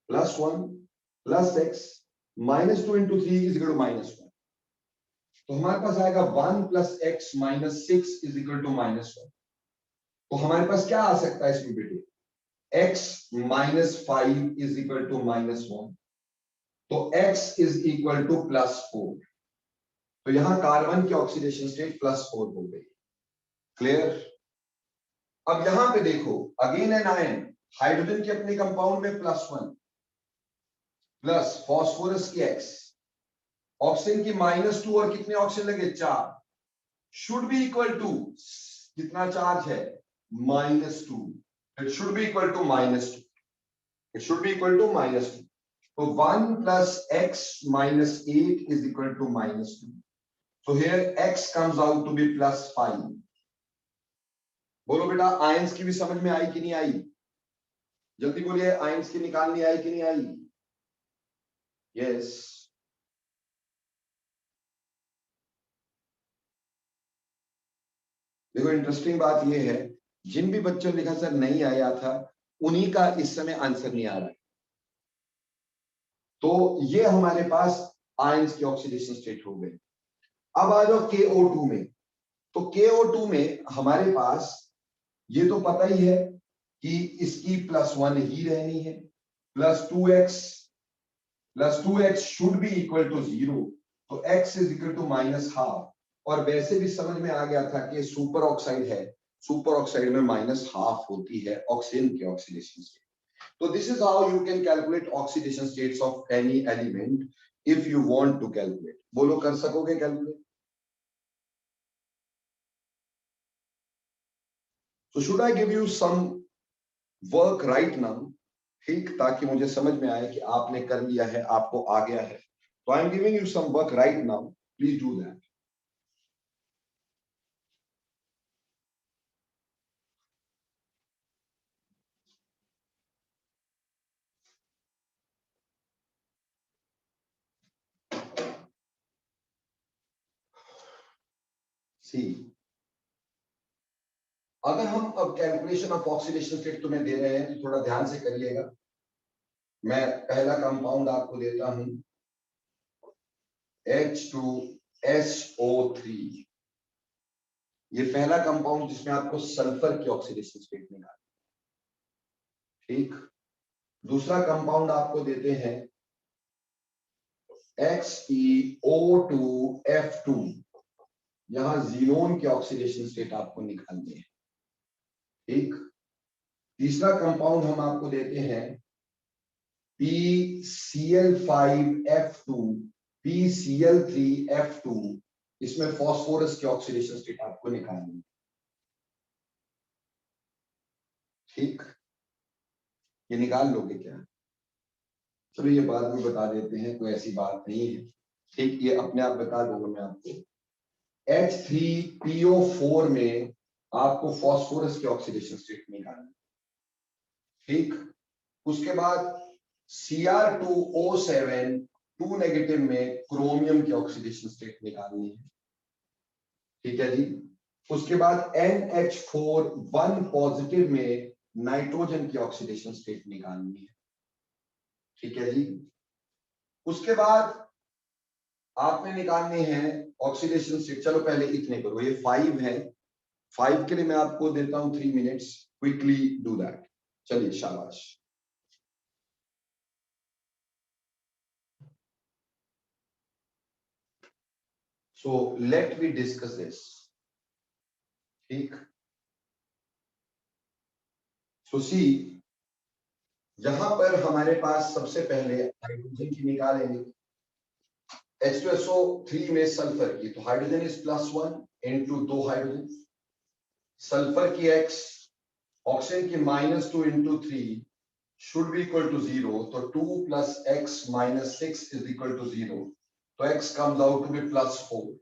S1: +1 + x - 2 × 3 is equal to -1। तो हमारे पास आएगा 1 + x - 6 = -1। तो हमारे पास क्या आ सकता है इसमें बेटे? x - 5 = -1, तो x = +4। तो यहां कार्बन की ऑक्सीडेशन स्टेट +4 हो गई। क्लियर? अब यहां पे देखो अगेन एन आयन, हाइड्रोजन के अपने कंपाउंड में +1 प्लस फॉस्फोरस की x, ऑक्सीजन की -2 और कितने ऑक्सीजन लगे? 4, शुड बी इक्वल टू, कितना चार्ज है? -2। It should be equal to -2, it should be equal to -2। तो 1 + x - 8 = -2। So here x comes out to be +5। बोलो बेटा आयंस की भी समझ में आई कि नहीं आई? जल्दी बोलिए, आयंस की निकालनी आई कि नहीं आई? यस। देखो इंटरेस्टिंग बात ये है, जिन भी बच्चों ने लिखा सर नहीं आया था, उन्हीं का इस समय आंसर नहीं आ रहा है। तो ये हमारे पास आयंस की ऑक्सीडेशन स्टेट हो गए। अब आ जाओ KO2 में। तो KO2 में हमारे पास ये तो पता ही है कि इसकी +1 ही रहनी है, +2x should be equal to 0, तो x इज इक्वल टू -12। और वैसे भी समझ में आ गया था कि सुपर ऑक्साइड है, सुपर ऑक्साइड में -12 होती है ऑक्सीजन की oxidation state. So this is how you can calculate oxidation states of any element if you want to calculate. बोलो कर सकोगे calculate? So should I give you some work right now? ठीक, ताकि मुझे समझ में आए कि आपने कर लिया है, आपको आ गया है। So I am giving you some work right now. Please do that. See, अगर हम अब कैलकुलेशन ऑफ ऑक्सीडेशन स्टेट तुम्हें दे रहे हैं तो थोड़ा ध्यान से करिएगा। मैं पहला कंपाउंड आपको देता हूं H2SO3। ये पहला कंपाउंड जिसमें आपको सल्फर की ऑक्सीडेशन स्टेट निकालनी, ठीक। दूसरा कंपाउंड आपको देते हैं XeO2F2। यहां जीनोन की ऑक्सीडेशन स्टेट आपको निकालनी है, ठीक। तीसरा कंपाउंड हम आपको देते हैं PCl5F2, PCl3F2। इसमें फास्फोरस की ऑक्सीडेशन स्टेट आपको निकालनी है, ठीक। ये निकाल लोगे क्या? चलो ये बाद में बता देते हैं, कोई ऐसी बात नहीं है, ठीक। ये अपने आप बता दूंगा मैं आपको। H3PO4 में आपको फास्फोरस की ऑक्सीडेशन स्टेट निकालनी, ठीक। उसके बाद Cr2O7 2 नेगेटिव में क्रोमियम की ऑक्सीडेशन स्टेट निकालनी है, ठीक है जी। उसके बाद NH4 1 पॉजिटिव में नाइट्रोजन की ऑक्सीडेशन स्टेट निकालनी है, ठीक है जी। उसके बाद आपने निकालने हैं ऑक्सीडेशन स्टेट। चलो पहले इतने करो, ये 5 है, 5 के लिए मैं आपको देता हूं 3 मिनट्स, क्विकली डू दैट। चलिए शाबाश। So let we discuss this, ठीक। सो सी, यहां पर हमारे पास सबसे पहले हाइड्रोजन की निकालेंगे। H2SO3 में सल्फर की, तो hydrogen is +1 into 2 hydrogen, sulphur की X, ऑक्सीजन की -2 into 3 should be equal to 0, तो 2 plus x minus 6 is equal to 0, तो x comes out to be +4।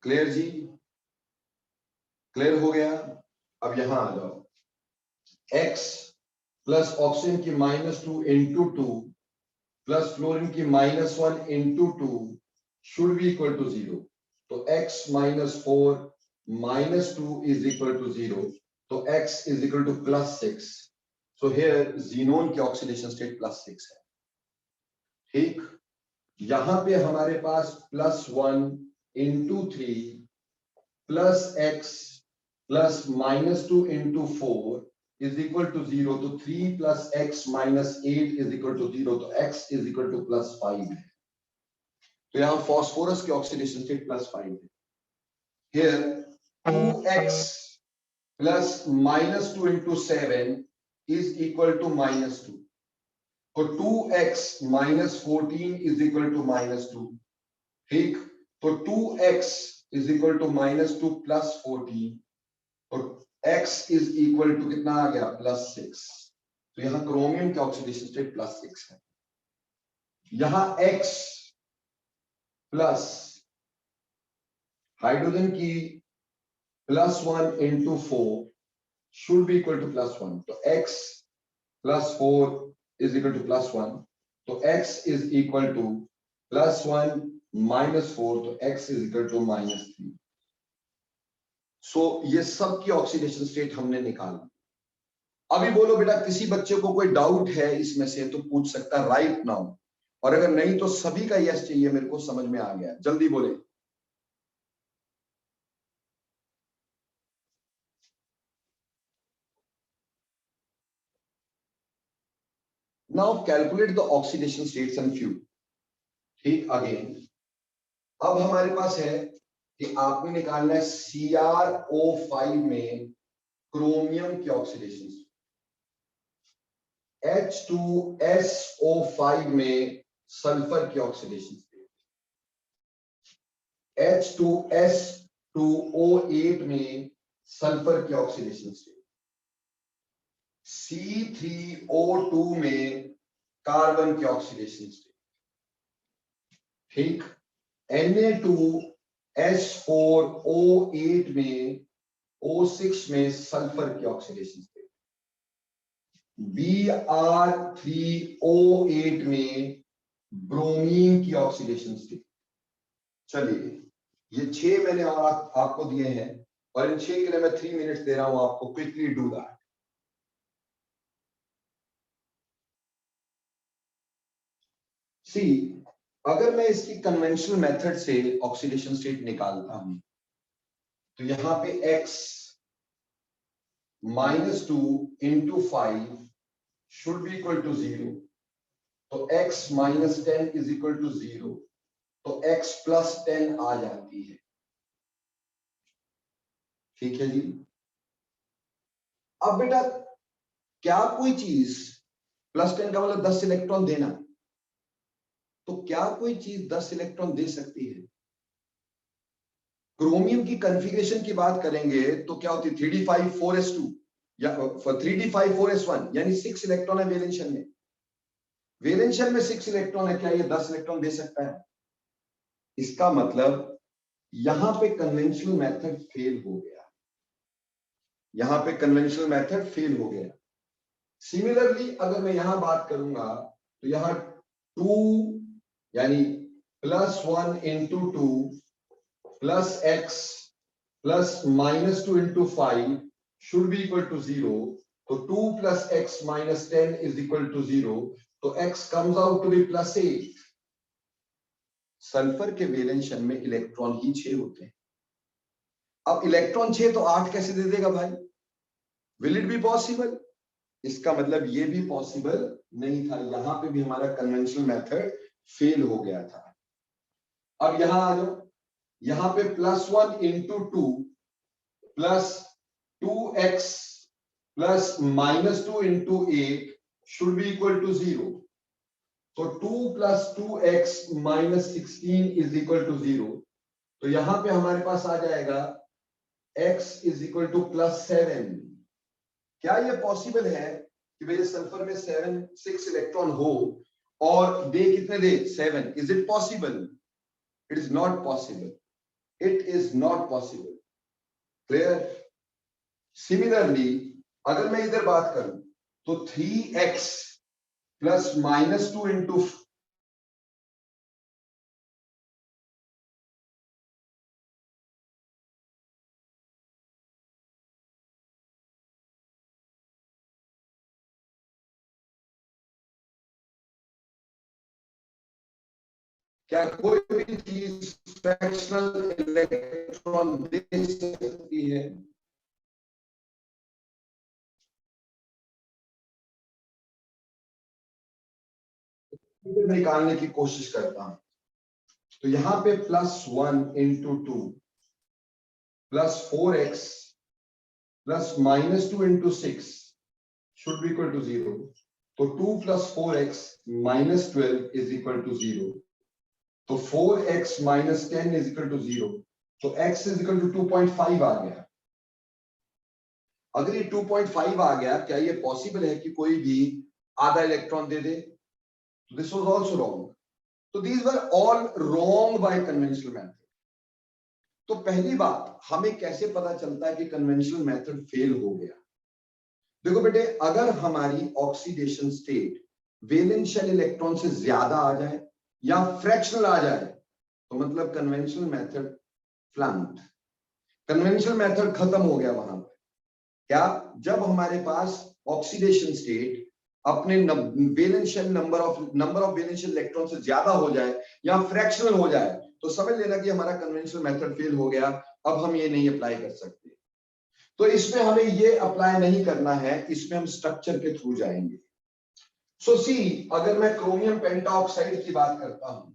S1: Clear जी? क्लियर हो गया? अब यहां आ जाओ, x प्लस ऑक्सीजन की -2 इंटू 2 प्लस फ्लोरीन की -1 into 2 should be equal to 0, तो x -4 -2 इज इक्वल टू 0, तो x is equal to +6। So here xenon की ऑक्सीडेशन स्टेट +6 है, ठीक। यहां पे हमारे पास +1 into 3 plus x plus -2 into 4 is equal to 0, तो 3 plus x minus 8 is equal to 0, तो x इज इक्वल टू +5 है। तो यहां फास्फोरस की ऑक्सीडेशन स्टेट +5 है। Here 2x plus -2 into 7 is equal to -2, तो 2x minus 14 is equal to -2, ठीक। तो 2x is equal to -2 plus 14, और x इज इक्वल टू कितना आ गया? +6। तो यहां क्रोमियम की ऑक्सीडेशन स्टेट +6 है। यहां x प्लस हाइड्रोजन की +1 into 4 should be equal to +1, तो x plus 4 is equal to +1, तो x is equal to +1 -4, तो x is equal to -3। सो ये सब की ऑक्सीडेशन स्टेट हमने निकाला। अभी बोलो बेटा किसी बच्चे को कोई डाउट है इसमें से तो पूछ सकता है राइट नाउ, और अगर नहीं तो सभी का यस चाहिए, मेरे को समझ में आ गया, जल्दी बोले। Now calculate the oxidation states and fuel. ठीक, अगेन अब हमारे पास है कि आपने निकालना है CrO5 में क्रोमियम की ऑक्सीडेशन, H2SO5 में सल्फर की ऑक्सीडेशन स्टेट, H2S2O8 में सल्फर की ऑक्सीडेशन स्टेट, C3O2 में कार्बन की ऑक्सीडेशन स्टेट। ठीक, Na2S4O8 में O6 में सल्फर की ऑक्सीडेशन स्टेट, Br3O8 में ब्रोमीन की ऑक्सीडेशन स्टेट। चलिए ये 6 मैंने और आपको दिए हैं, और इन 6 के लिए मैं 3 मिनट्स दे रहा हूं आपको, क्विकली डू दैट। सी, अगर मैं इसकी कन्वेंशनल मेथड से ऑक्सीडेशन स्टेट निकालता हूं तो यहां पे x -2 into 5 should be equal to 0, तो x - 10 is equal to 0, तो x + 10 आ जाती है। ठीक है जी। अब बेटा क्या कोई चीज +10 का मतलब 10 इलेक्ट्रॉन देना, तो क्या कोई चीज 10 इलेक्ट्रॉन दे सकती है? क्रोमियम की कॉन्फ़िगरेशन की बात करेंगे तो क्या होती है 3d5 4s2 या 3d5 4s1, यानी 6 इलेक्ट्रॉन है वेलेंशियल में। वेलेंशियल में 6 इलेक्ट्रॉन है, क्या ये 10 इलेक्ट्रॉन दे सकता है? इसका मतलब यहां पे कन्वेंशनल मेथड फेल हो गया, यहां पे कन्वेंशनल मेथड फेल हो गया। सिमिलरली अगर मैं यहां बात करूंगा तो यहां 2 यानी +1 into 2 plus x plus -2 into 5 should be equal to 0, तो 2 plus x minus 10 is equal to 0, तो x comes out to be +8। Sulphur के वेलेंशन में इलेक्ट्रॉन ही 6 होते हैं। अब इलेक्ट्रॉन 6 तो 8 कैसे दे देगा भाई? Will it be possible? इसका मतलब ये भी पॉसिबल नहीं था, यहां पे भी हमारा कन्वेंशनल मेथड फेल हो गया था। अब यहां आ जाओ, यहां पे +1 into 2 plus 2x plus -2 into 8 should be equal to 0, तो 2 plus 2x minus 16 is equal to 0, तो यहां पे हमारे पास आ जाएगा x is equal to +7। क्या ये पॉसिबल है कि भाई सल्फर में 6 इलेक्ट्रॉन हो और दे कितने दे? 7। Is it possible? It is not possible, it is not possible. Clear? Similarly अगर मैं इधर बात करूं तो 3x plus -2 into क्या कोई भी चीज फ्रैक्शनल इलेक्ट्रॉन दे सकती है? निकालने की कोशिश करता हूं तो यहां पे +1 into 2 plus 4x plus -2 into 6 should be equal to 0, तो 2 plus 4x minus 12 is equal to 0, तो 4x minus 10 is equal to 0, तो x is equal to 2.5 आ गया। अगर ये 2.5 आ गया, क्या ये पॉसिबल है कि कोई भी आधा इलेक्ट्रॉन दे दे? तो दिस वाज आल्सो रॉन्ग, तो these were all wrong by conventional method. तो पहली बात, हमें कैसे पता चलता है कि कन्वेंशनल मेथड फेल हो गया? देखो बेटे, अगर हमारी ऑक्सीडेशन स्टेट वेलेंशियल इलेक्ट्रॉन से ज्यादा आ जाए या फ्रैक्शनल आ जाए तो मतलब कन्वेंशनल मेथड फ्लंक्ड। कन्वेंशनल मेथड खत्म हो गया वहां पर। क्या? जब हमारे पास ऑक्सीडेशन स्टेट अपने वैलेंशियल नंबर ऑफ वैलेंशियल इलेक्ट्रॉन से ज्यादा हो जाए या फ्रैक्शनल हो जाए, तो समझ लेना कि हमारा कन्वेंशनल मेथड फेल हो गया, अब हम ये नहीं अप्लाई कर सकते। तो इसमें हमें ये अप्लाई नहीं करना है, इसमें हम स्ट्रक्चर के थ्रू जाएंगे। सो सी, अगर मैं क्रोमियम पेंटाऑक्साइड की बात करता हूं,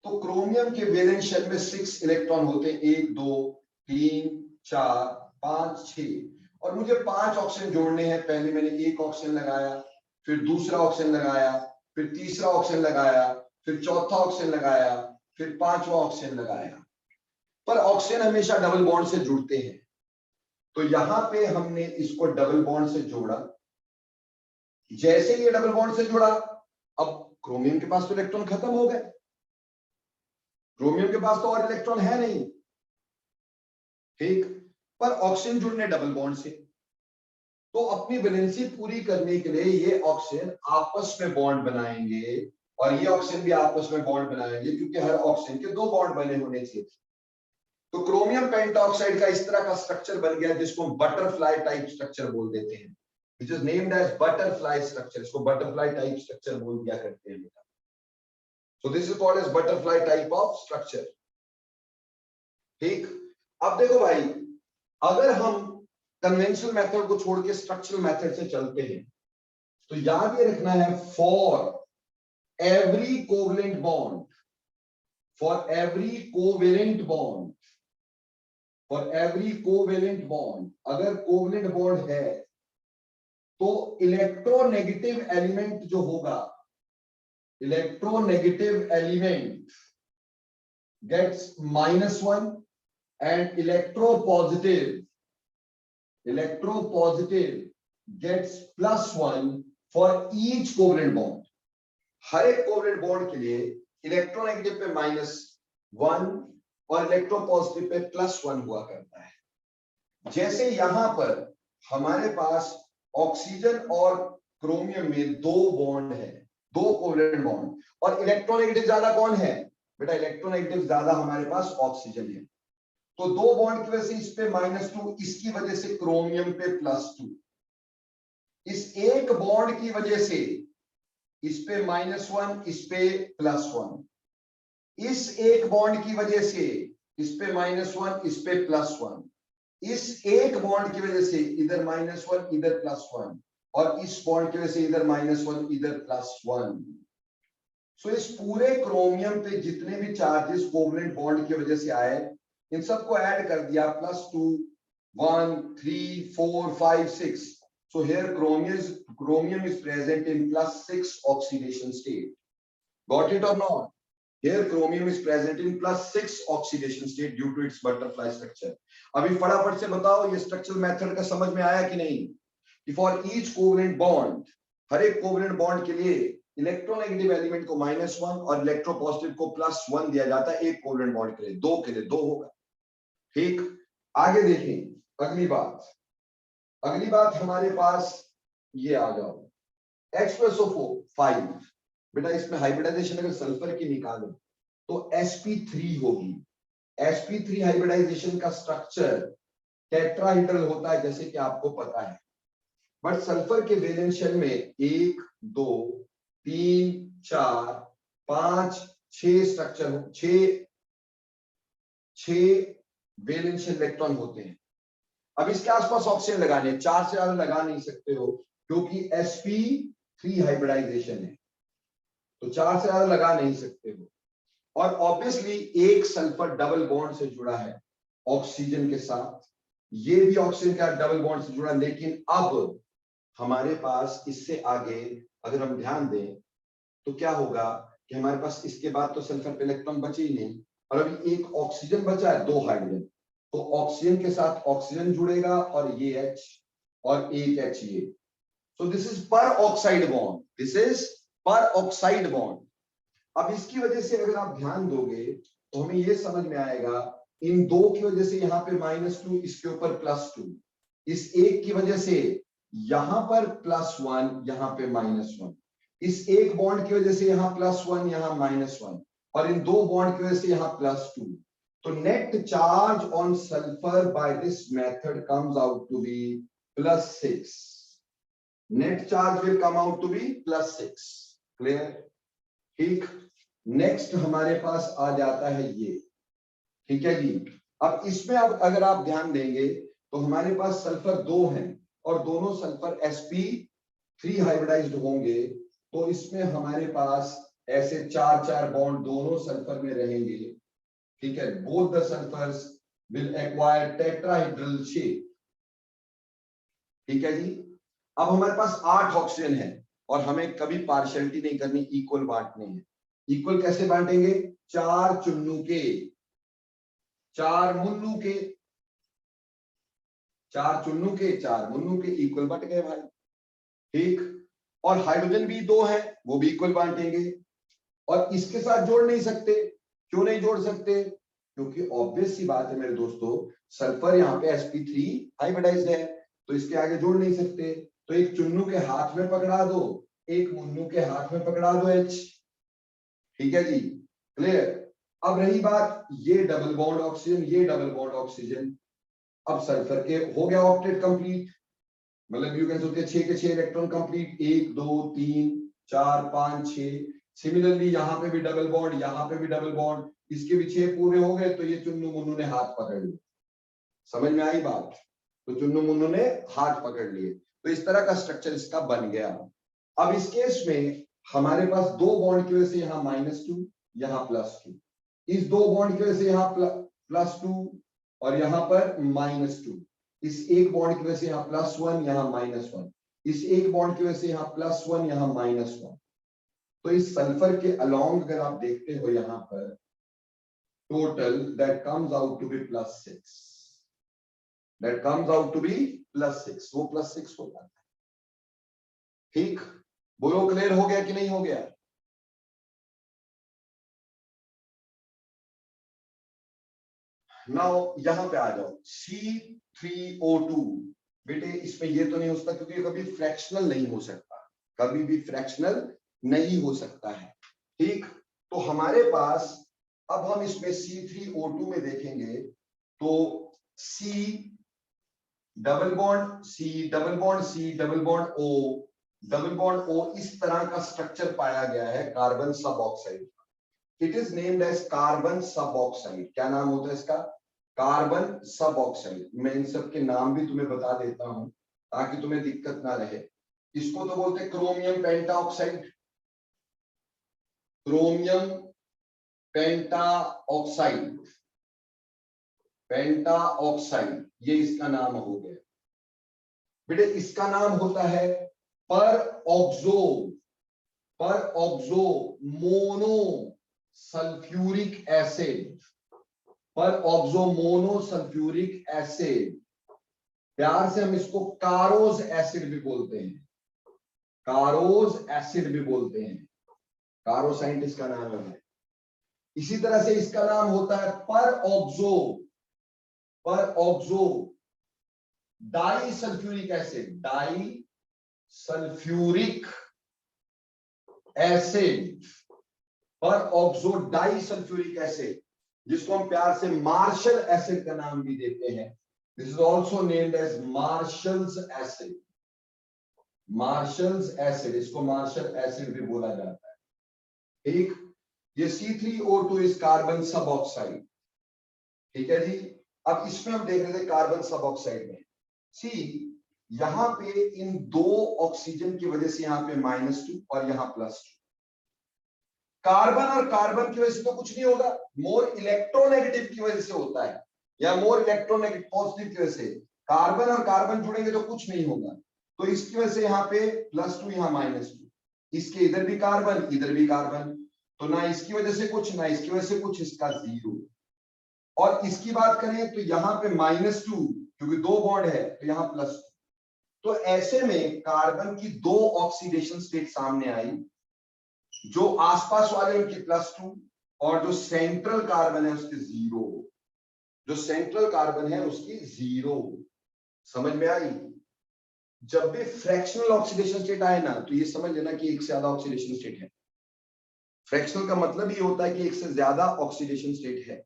S1: तो क्रोमियम के वैलेंस शेल में 6 इलेक्ट्रॉन होते हैं, 1 2 3 4 5 6, और मुझे 5 ऑक्सीजन जोड़ने हैं। पहले मैंने एक ऑक्सीजन लगाया, फिर दूसरा ऑक्सीजन लगाया, फिर तीसरा ऑक्सीजन लगाया, फिर चौथा ऑक्सीजन लगाया, फिर पांचवा ऑक्सीजन लगाया। पर ऑक्सीजन हमेशा डबल बॉन्ड से जुड़ते हैं, तो यहां पे हमने इसको डबल बॉन्ड से जोड़ा। जैसे ये डबल बॉन्ड से जुड़ा, अब क्रोमियम के पास तो इलेक्ट्रॉन खत्म हो गए, क्रोमियम के पास तो और इलेक्ट्रॉन है नहीं, ठीक। पर ऑक्सीजन जुड़ने डबल बॉन्ड से, तो अपनी वैलेंसी पूरी करने के लिए ये ऑक्सीजन आपस में बॉन्ड बनाएंगे और ये ऑक्सीजन भी आपस में बॉन्ड बनाएंगे, क्योंकि हर ऑक्सीजन के 2 बॉन्ड बने होने चाहिए। तो क्रोमियम पेंटाऑक्साइड का इस तरह का स्ट्रक्चर बन गया, जिसको हम बटरफ्लाई टाइप स्ट्रक्चर बोल देते हैं, which is named as butterfly structure। इसको बटरफ्लाई टाइप स्ट्रक्चर बोल दिया करते हैं बेटा। So this is called as butterfly type of structure, ठीक। अब देखो भाई, अगर हम कन्वेंशनल मेथड को छोड़ के स्ट्रक्चरल मेथड से चलते हैं, तो याद ये रखना है, for every covalent bond, for every covalent bond, for every covalent bond, अगर कोवेलेंट बॉन्ड है तो इलेक्ट्रोनेगेटिव एलिमेंट जो होगा, electronegative element gets -1 and electropositive gets +1 for each covalent bond. हर एक कोवेलेंट बॉन्ड के लिए इलेक्ट्रोनेगेटिव पे -1 और इलेक्ट्रोपॉजिटिव पे +1 हुआ करता है। जैसे यहां पर हमारे पास ऑक्सीजन और क्रोमियम में 2 बॉन्ड है, 2 कोवेलेंट बॉन्ड, और इलेक्ट्रोनेगेटिव ज्यादा कौन है बेटा? इलेक्ट्रोनेगेटिव ज्यादा हमारे पास ऑक्सीजन है, तो 2 बॉन्ड की वजह से इस पे -2, इसकी वजह से क्रोमियम पे +2, इस एक बॉन्ड की वजह से इस पे -1, इस पे +1, इस एक बॉन्ड की वजह से इस पे -1, इस पे +1, इस एक बॉन्ड की वजह से इधर -1 इधर +1, और इस बॉन्ड की वजह से इधर -1 इधर +1। सो इस पूरे क्रोमियम पे जितने भी चार्जेस कोवेलेंट बॉन्ड की वजह से आए, इन सबको ऐड कर दिया, +2 1 3 4 5 6। So here chromium is present in +6 oxidation state. Got it or not? Here chromium is present in +6 oxidation state due to its butterfly structure. अभी फटाफट से बताओ, ये स्ट्रक्चरल मेथड का समझ में आया कि नहीं? कि फॉर ईच कोवेलेंट बॉन्ड, हर एक कोवेलेंट बॉन्ड के लिए इलेक्ट्रोनेगेटिव एलिमेंट को -1 और इलेक्ट्रोपॉजिटिव को +1 दिया जाता है। एक कोवेलेंट बॉन्ड के लिए, 2 के लिए 2 होगा, ठीक। आगे देखें अगली बात हमारे पास ये आ जाओ, H+O4 बेटा, इसमें हाइब्रिडाइजेशन अगर सल्फर की निकालो तो sp3 होगी। sp3 हाइब्रिडाइजेशन का स्ट्रक्चर टेट्राहेड्रल होता है, जैसे कि आपको पता है, बट सल्फर के वैलेंस शेल में 1 2 3 4 5 6 स्ट्रक्चर, 6 वैलेंस शेल इलेक्ट्रॉन होते हैं। अब इसके आसपास ऑक्सीजन लगाने, 4 से ज्यादा लगा नहीं सकते हो, क्योंकि sp3 हाइब्रिडाइजेशन है, तो 4 से ज्यादा लगा नहीं सकते हो। और ऑब्वियसली एक सल्फर डबल बॉन्ड से जुड़ा है ऑक्सीजन के साथ, ये भी ऑक्सीजन का डबल बॉन्ड से जुड़ा। लेकिन अब हमारे पास इससे आगे अगर हम ध्यान दें तो क्या होगा कि हमारे पास इसके बाद तो सल्फर पे इलेक्ट्रॉन बचे ही नहीं, और अभी एक ऑक्सीजन बचा है, 2 हाइड्रोजन, तो ऑक्सीजन के साथ ऑक्सीजन जुड़ेगा और ये H और एक H ये। सो दिस इज पर ऑक्साइड बॉन्ड, दिस इज पर ऑक्साइड बॉन्ड। अब इसकी वजह से अगर आप ध्यान दोगे तो हमें ये समझ में आएगा, इन 2 की वजह से यहाँ पे -2, इसके ऊपर +2, इस एक की वजह से यहां पर +1, यहाँ पे -1, इस एक बॉन्ड की वजह से यहाँ +1, यहाँ -1, और इन 2 बॉन्ड की वजह से यहाँ +2। तो net charge on sulphur by this method comes out to be +6. Net charge will come out to be +6. Clear? ठीक. नेक्स्ट हमारे पास आ जाता है ये. ठीक है जी. अब इसमें अब अगर आप ध्यान देंगे तो हमारे पास सल्फर 2 हैं और दोनों सल्फर sp3 हाइब्रिडाइज्ड होंगे, तो इसमें हमारे पास ऐसे 4 बॉन्ड दोनों सल्फर में रहेंगे. ठीक है. Both the sulphurs will acquire tetrahedral shape. ठीक है जी. अब हमारे पास 8 ऑक्सीजन है और हमें कभी पार्शियलिटी नहीं करनी, इक्वल बांटने हैं. इक्वल कैसे बांटेंगे? 4 चुन्नू के 4 मुन्नू के, 4 चुन्नू के 4 मुन्नू के, इक्वल बट गए भाई. ठीक. और हाइड्रोजन भी 2 है, वो भी इक्वल बांटेंगे. और इसके साथ जोड़ नहीं सकते. क्यों नहीं जोड़ सकते? क्योंकि ऑब्वियस सी बात है मेरे दोस्तों, सल्फर यहाँ पे sp3 हाइब्रिडाइज्ड है, तो इसके आगे जोड़ नहीं सकते. तो एक चुन्नू के हाथ में पकड़ा दो, एक मुन्नू के हाथ में पकड़ा दो H. ठीक है जी. क्लियर? अब रही बात ये डबल बॉन्ड ऑक्सीजन, ये डबल बॉन्ड ऑक्सीजन. अब सल्फर के हो गया ऑक्टेट कंप्लीट, मतलब यू कैन सोचते 6 के 6 इलेक्ट्रॉन कंप्लीट. 1 2 3 4 5 6. सिमिलरली यहाँ पे भी डबल बॉन्ड, यहाँ पे भी डबल बॉन्ड, इसके भी 6 पूरे हो गए. तो ये चुन्नू मुन्नू ने हाथ पकड़ लिए. समझ में आई बात? तो चुन्नू मुन्नू ने हाथ पकड़ लिए. तो इस तरह का स्ट्रक्चर इसका बन गया. अब इस केस में हमारे पास 2 बॉन्ड की वजह से यहाँ -2, यहाँ +2. इस 2 बॉन्ड की वजह से यहाँ +2 और यहाँ पर -2. इस एक बॉन्ड की वजह से यहाँ +1, यहाँ -1. इस एक बॉन्ड की वजह से यहाँ +1, यहाँ -1. तो इस सल्फर के अलोंग अगर आप देखते हो यहाँ पर total that comes out to be +6. That comes out to be +6. वो +6 हो जाता है. ठीक. बोलो क्लियर हो गया कि नहीं हो गया? नाउ यहां पे आ जाओ. C3O2 बेटे, इसमें ये तो नहीं हो सकता क्योंकि कभी फ्रैक्शनल नहीं हो सकता, कभी भी फ्रैक्शनल नहीं हो सकता है. ठीक. तो हमारे पास अब हम इसमें C3O2 में देखेंगे तो C double bond C double bond C double bond O double bond O, इस तरह का स्ट्रक्चर पाया गया है carbon suboxide. It is named as carbon suboxide. क्या नाम होता है इसका? कार्बन सब ऑक्साइड. मैं इन सब के नाम भी तुम्हें बता देता हूं ताकि तुम्हें दिक्कत ना रहे. इसको तो बोलते हैं क्रोमियम पेंटा ऑक्साइड. क्रोमियम पेंटा ऑक्साइड, पेंटा ऑक्साइड, ये इसका नाम हो गया. बेटे इसका नाम होता है पर ऑक्सो मोनो सल्फ्यूरिक एसिड. पर ऑक्सो मोनो सल्फ्यूरिक एसिड. प्यार से हम इसको कारोज एसिड भी बोलते हैं, कारोज एसिड भी बोलते हैं. कारो साइंटिस्ट का नाम है. इसी तरह से इसका नाम होता है पर oxo die sulphuric acid. Die sulphuric acid, पर ऑक्सो डाई सल्फ्यूरिक एसिड, जिसको हम प्यार से मार्शल एसिड का नाम भी देते हैं. This is also named as Marshall's acid. Marshall's acid, इसको मार्शल एसिड भी बोला जाता है. ठीक. ये C3O2 इस कार्बन सब ऑक्साइड. ठीक है जी. अब इसमें हम देख रहे थे कार्बन सब ऑक्साइड में सी, यहां पे इन 2 ऑक्सीजन की वजह से यहाँ पे -2 और यहाँ +2. कार्बन और कार्बन की वजह से तो कुछ नहीं होगा, मोर इलेक्ट्रोनेगेटिव की वजह से होता है, या मोर इलेक्ट्रोनेगेटिव पॉजिटिव की वजह से. कार्बन और कार्बन जुड़ेंगे तो कुछ नहीं होगा. तो इसकी वजह से यहाँ पे +2, यहाँ -2. इसके इधर भी कार्बन, इधर भी कार्बन, तो ना इसकी वजह से कुछ, ना इसकी वजह से कुछ, इसका 0. और इसकी बात करें तो यहाँ पे -2 क्योंकि 2 बॉन्ड है, तो यहाँ +2. तो ऐसे में कार्बन की 2 ऑक्सीडेशन स्टेट सामने आई. जो आसपास वाले उनकी +2 और जो सेंट्रल कार्बन है उसकी 0. जो सेंट्रल कार्बन है उसकी 0. समझ में आई? जब भी फ्रैक्शनल ऑक्सीडेशन स्टेट आए ना, तो ये समझ लेना कि एक से ज्यादा ऑक्सीडेशन स्टेट है. फ्रैक्शनल का मतलब ये होता है कि एक से ज्यादा ऑक्सीडेशन स्टेट है.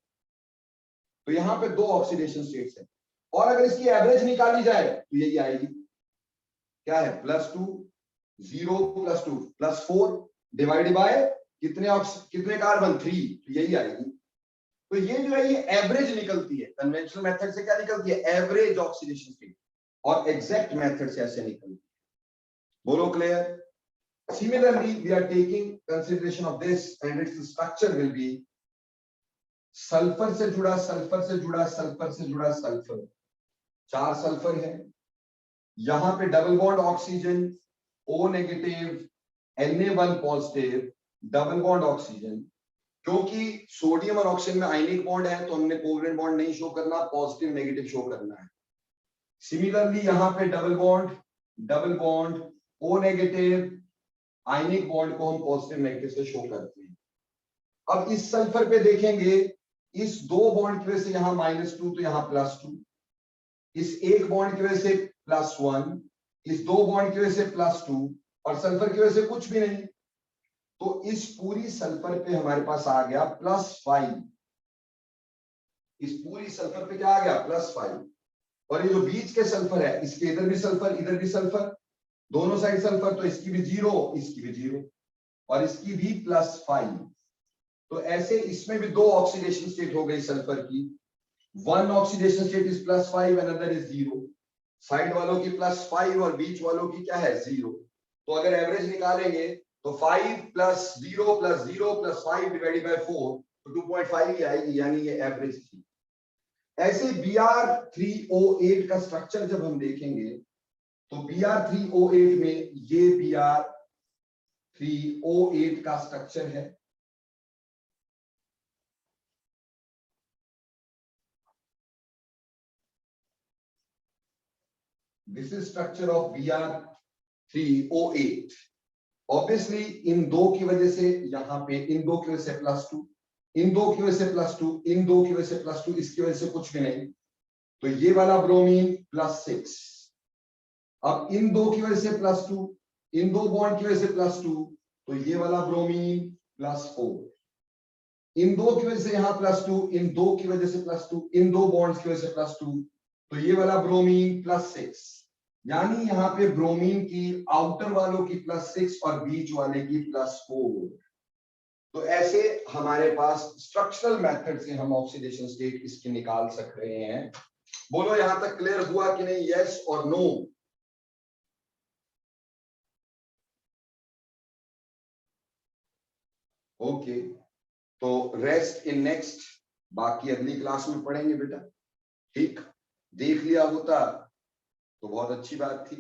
S1: तो यहाँ पे 2 ऑक्सीडेशन स्टेट्स है, और अगर इसकी एवरेज निकाली जाए तो यही आएगी, क्या है, +2 0 +2 +4 डिवाइडेड बाय कितने कार्बन 3, तो यही आएगी। तो ये जो है ये एवरेज निकलती है, कन्वेंशनल मेथड से क्या निकलती है, एवरेज ऑक्सीडेशन स्टेट, और एग्जैक्ट मेथड से ऐसे निकलती है। बोलो clear? Similarly, we are taking consideration of this and its structure will be sulphur से जुड़ा, सल्फर से जुड़ा, सल्फर से जुड़ा सल्फर, 4 सल्फर है, यहां पे double bond oxygen O negative Na1 positive double bond oxygen, क्योंकि सोडियम और ऑक्सीजन में आयनिक बॉन्ड है तो हमने कोवलेंट बॉन्ड नहीं शो करना, पॉजिटिव नेगेटिव शो करना है। सिमिलरली यहां पे double bond O negative ionic bond को हम पॉजिटिव नेगेटिव से शो करते हैं। अब इस सल्फर पे देखेंगे, इस 2 बॉन्ड की वजह से यहां -2 तो यहां +2, इस एक बॉन्ड की वजह से +1, इस 2 बॉन्ड की वजह से +2, और सल्फर की वजह से कुछ भी नहीं, तो इस पूरी सल्फर पे हमारे पास आ गया +5, इस पूरी सल्फर पे क्या आ गया, +5, और ये जो बीच के सल्फर है, इसके इधर भी सल्फर इधर भी सल्फर, दोनों साइड सल्फर, तो इसकी भी 0 इसकी भी 0 और इसकी भी +5। तो ऐसे इसमें भी 2 ऑक्सीडेशन स्टेट हो गई सल्फर की, 1 oxidation state is +5 and other is 0, side वालों की +5 और बीच वालों की क्या है, 0। तो अगर एवरेज निकालेंगे तो 5 + 0 + 0 + 5 डिवाइडेड बाय 4 तो 2.5 ही आएगी, यानी ये एवरेज थी। ऐसे Br3O8 का स्ट्रक्चर जब हम देखेंगे तो Br3O8 में ये Br3O8 का स्ट्रक्चर है, this is structure of Br3O8। Obviously इन 2 की वजह से यहां पे, इन 2 की वजह से +2, इन 2 की वजह से +2, इन 2 की वजह से +2, इसकी वजह से कुछ भी नहीं, तो ये वाला ब्रोमीन +6। अब इन 2 की वजह से +2, इन 2 बॉन्ड की वजह से +2, तो ये वाला ब्रोमीन +4, इन 2 की वजह से यहां +2, इन 2 की वजह से +2, इन 2 बॉन्ड्स की वजह से +2, तो ये वाला ब्रोमीन +6, यानी यहाँ पे ब्रोमीन की आउटर वालों की +6 और बीच वाले की +4। तो ऐसे हमारे पास स्ट्रक्चरल मेथड से हम ऑक्सीडेशन स्टेट इसकी निकाल सक रहे हैं। बोलो यहां तक क्लियर हुआ कि नहीं, यस और नो? ओके, तो रेस्ट इन नेक्स्ट, बाकी अगली क्लास में पढ़ेंगे बेटा। ठीक, देख लिया होता तो बहुत अच्छी बात थी।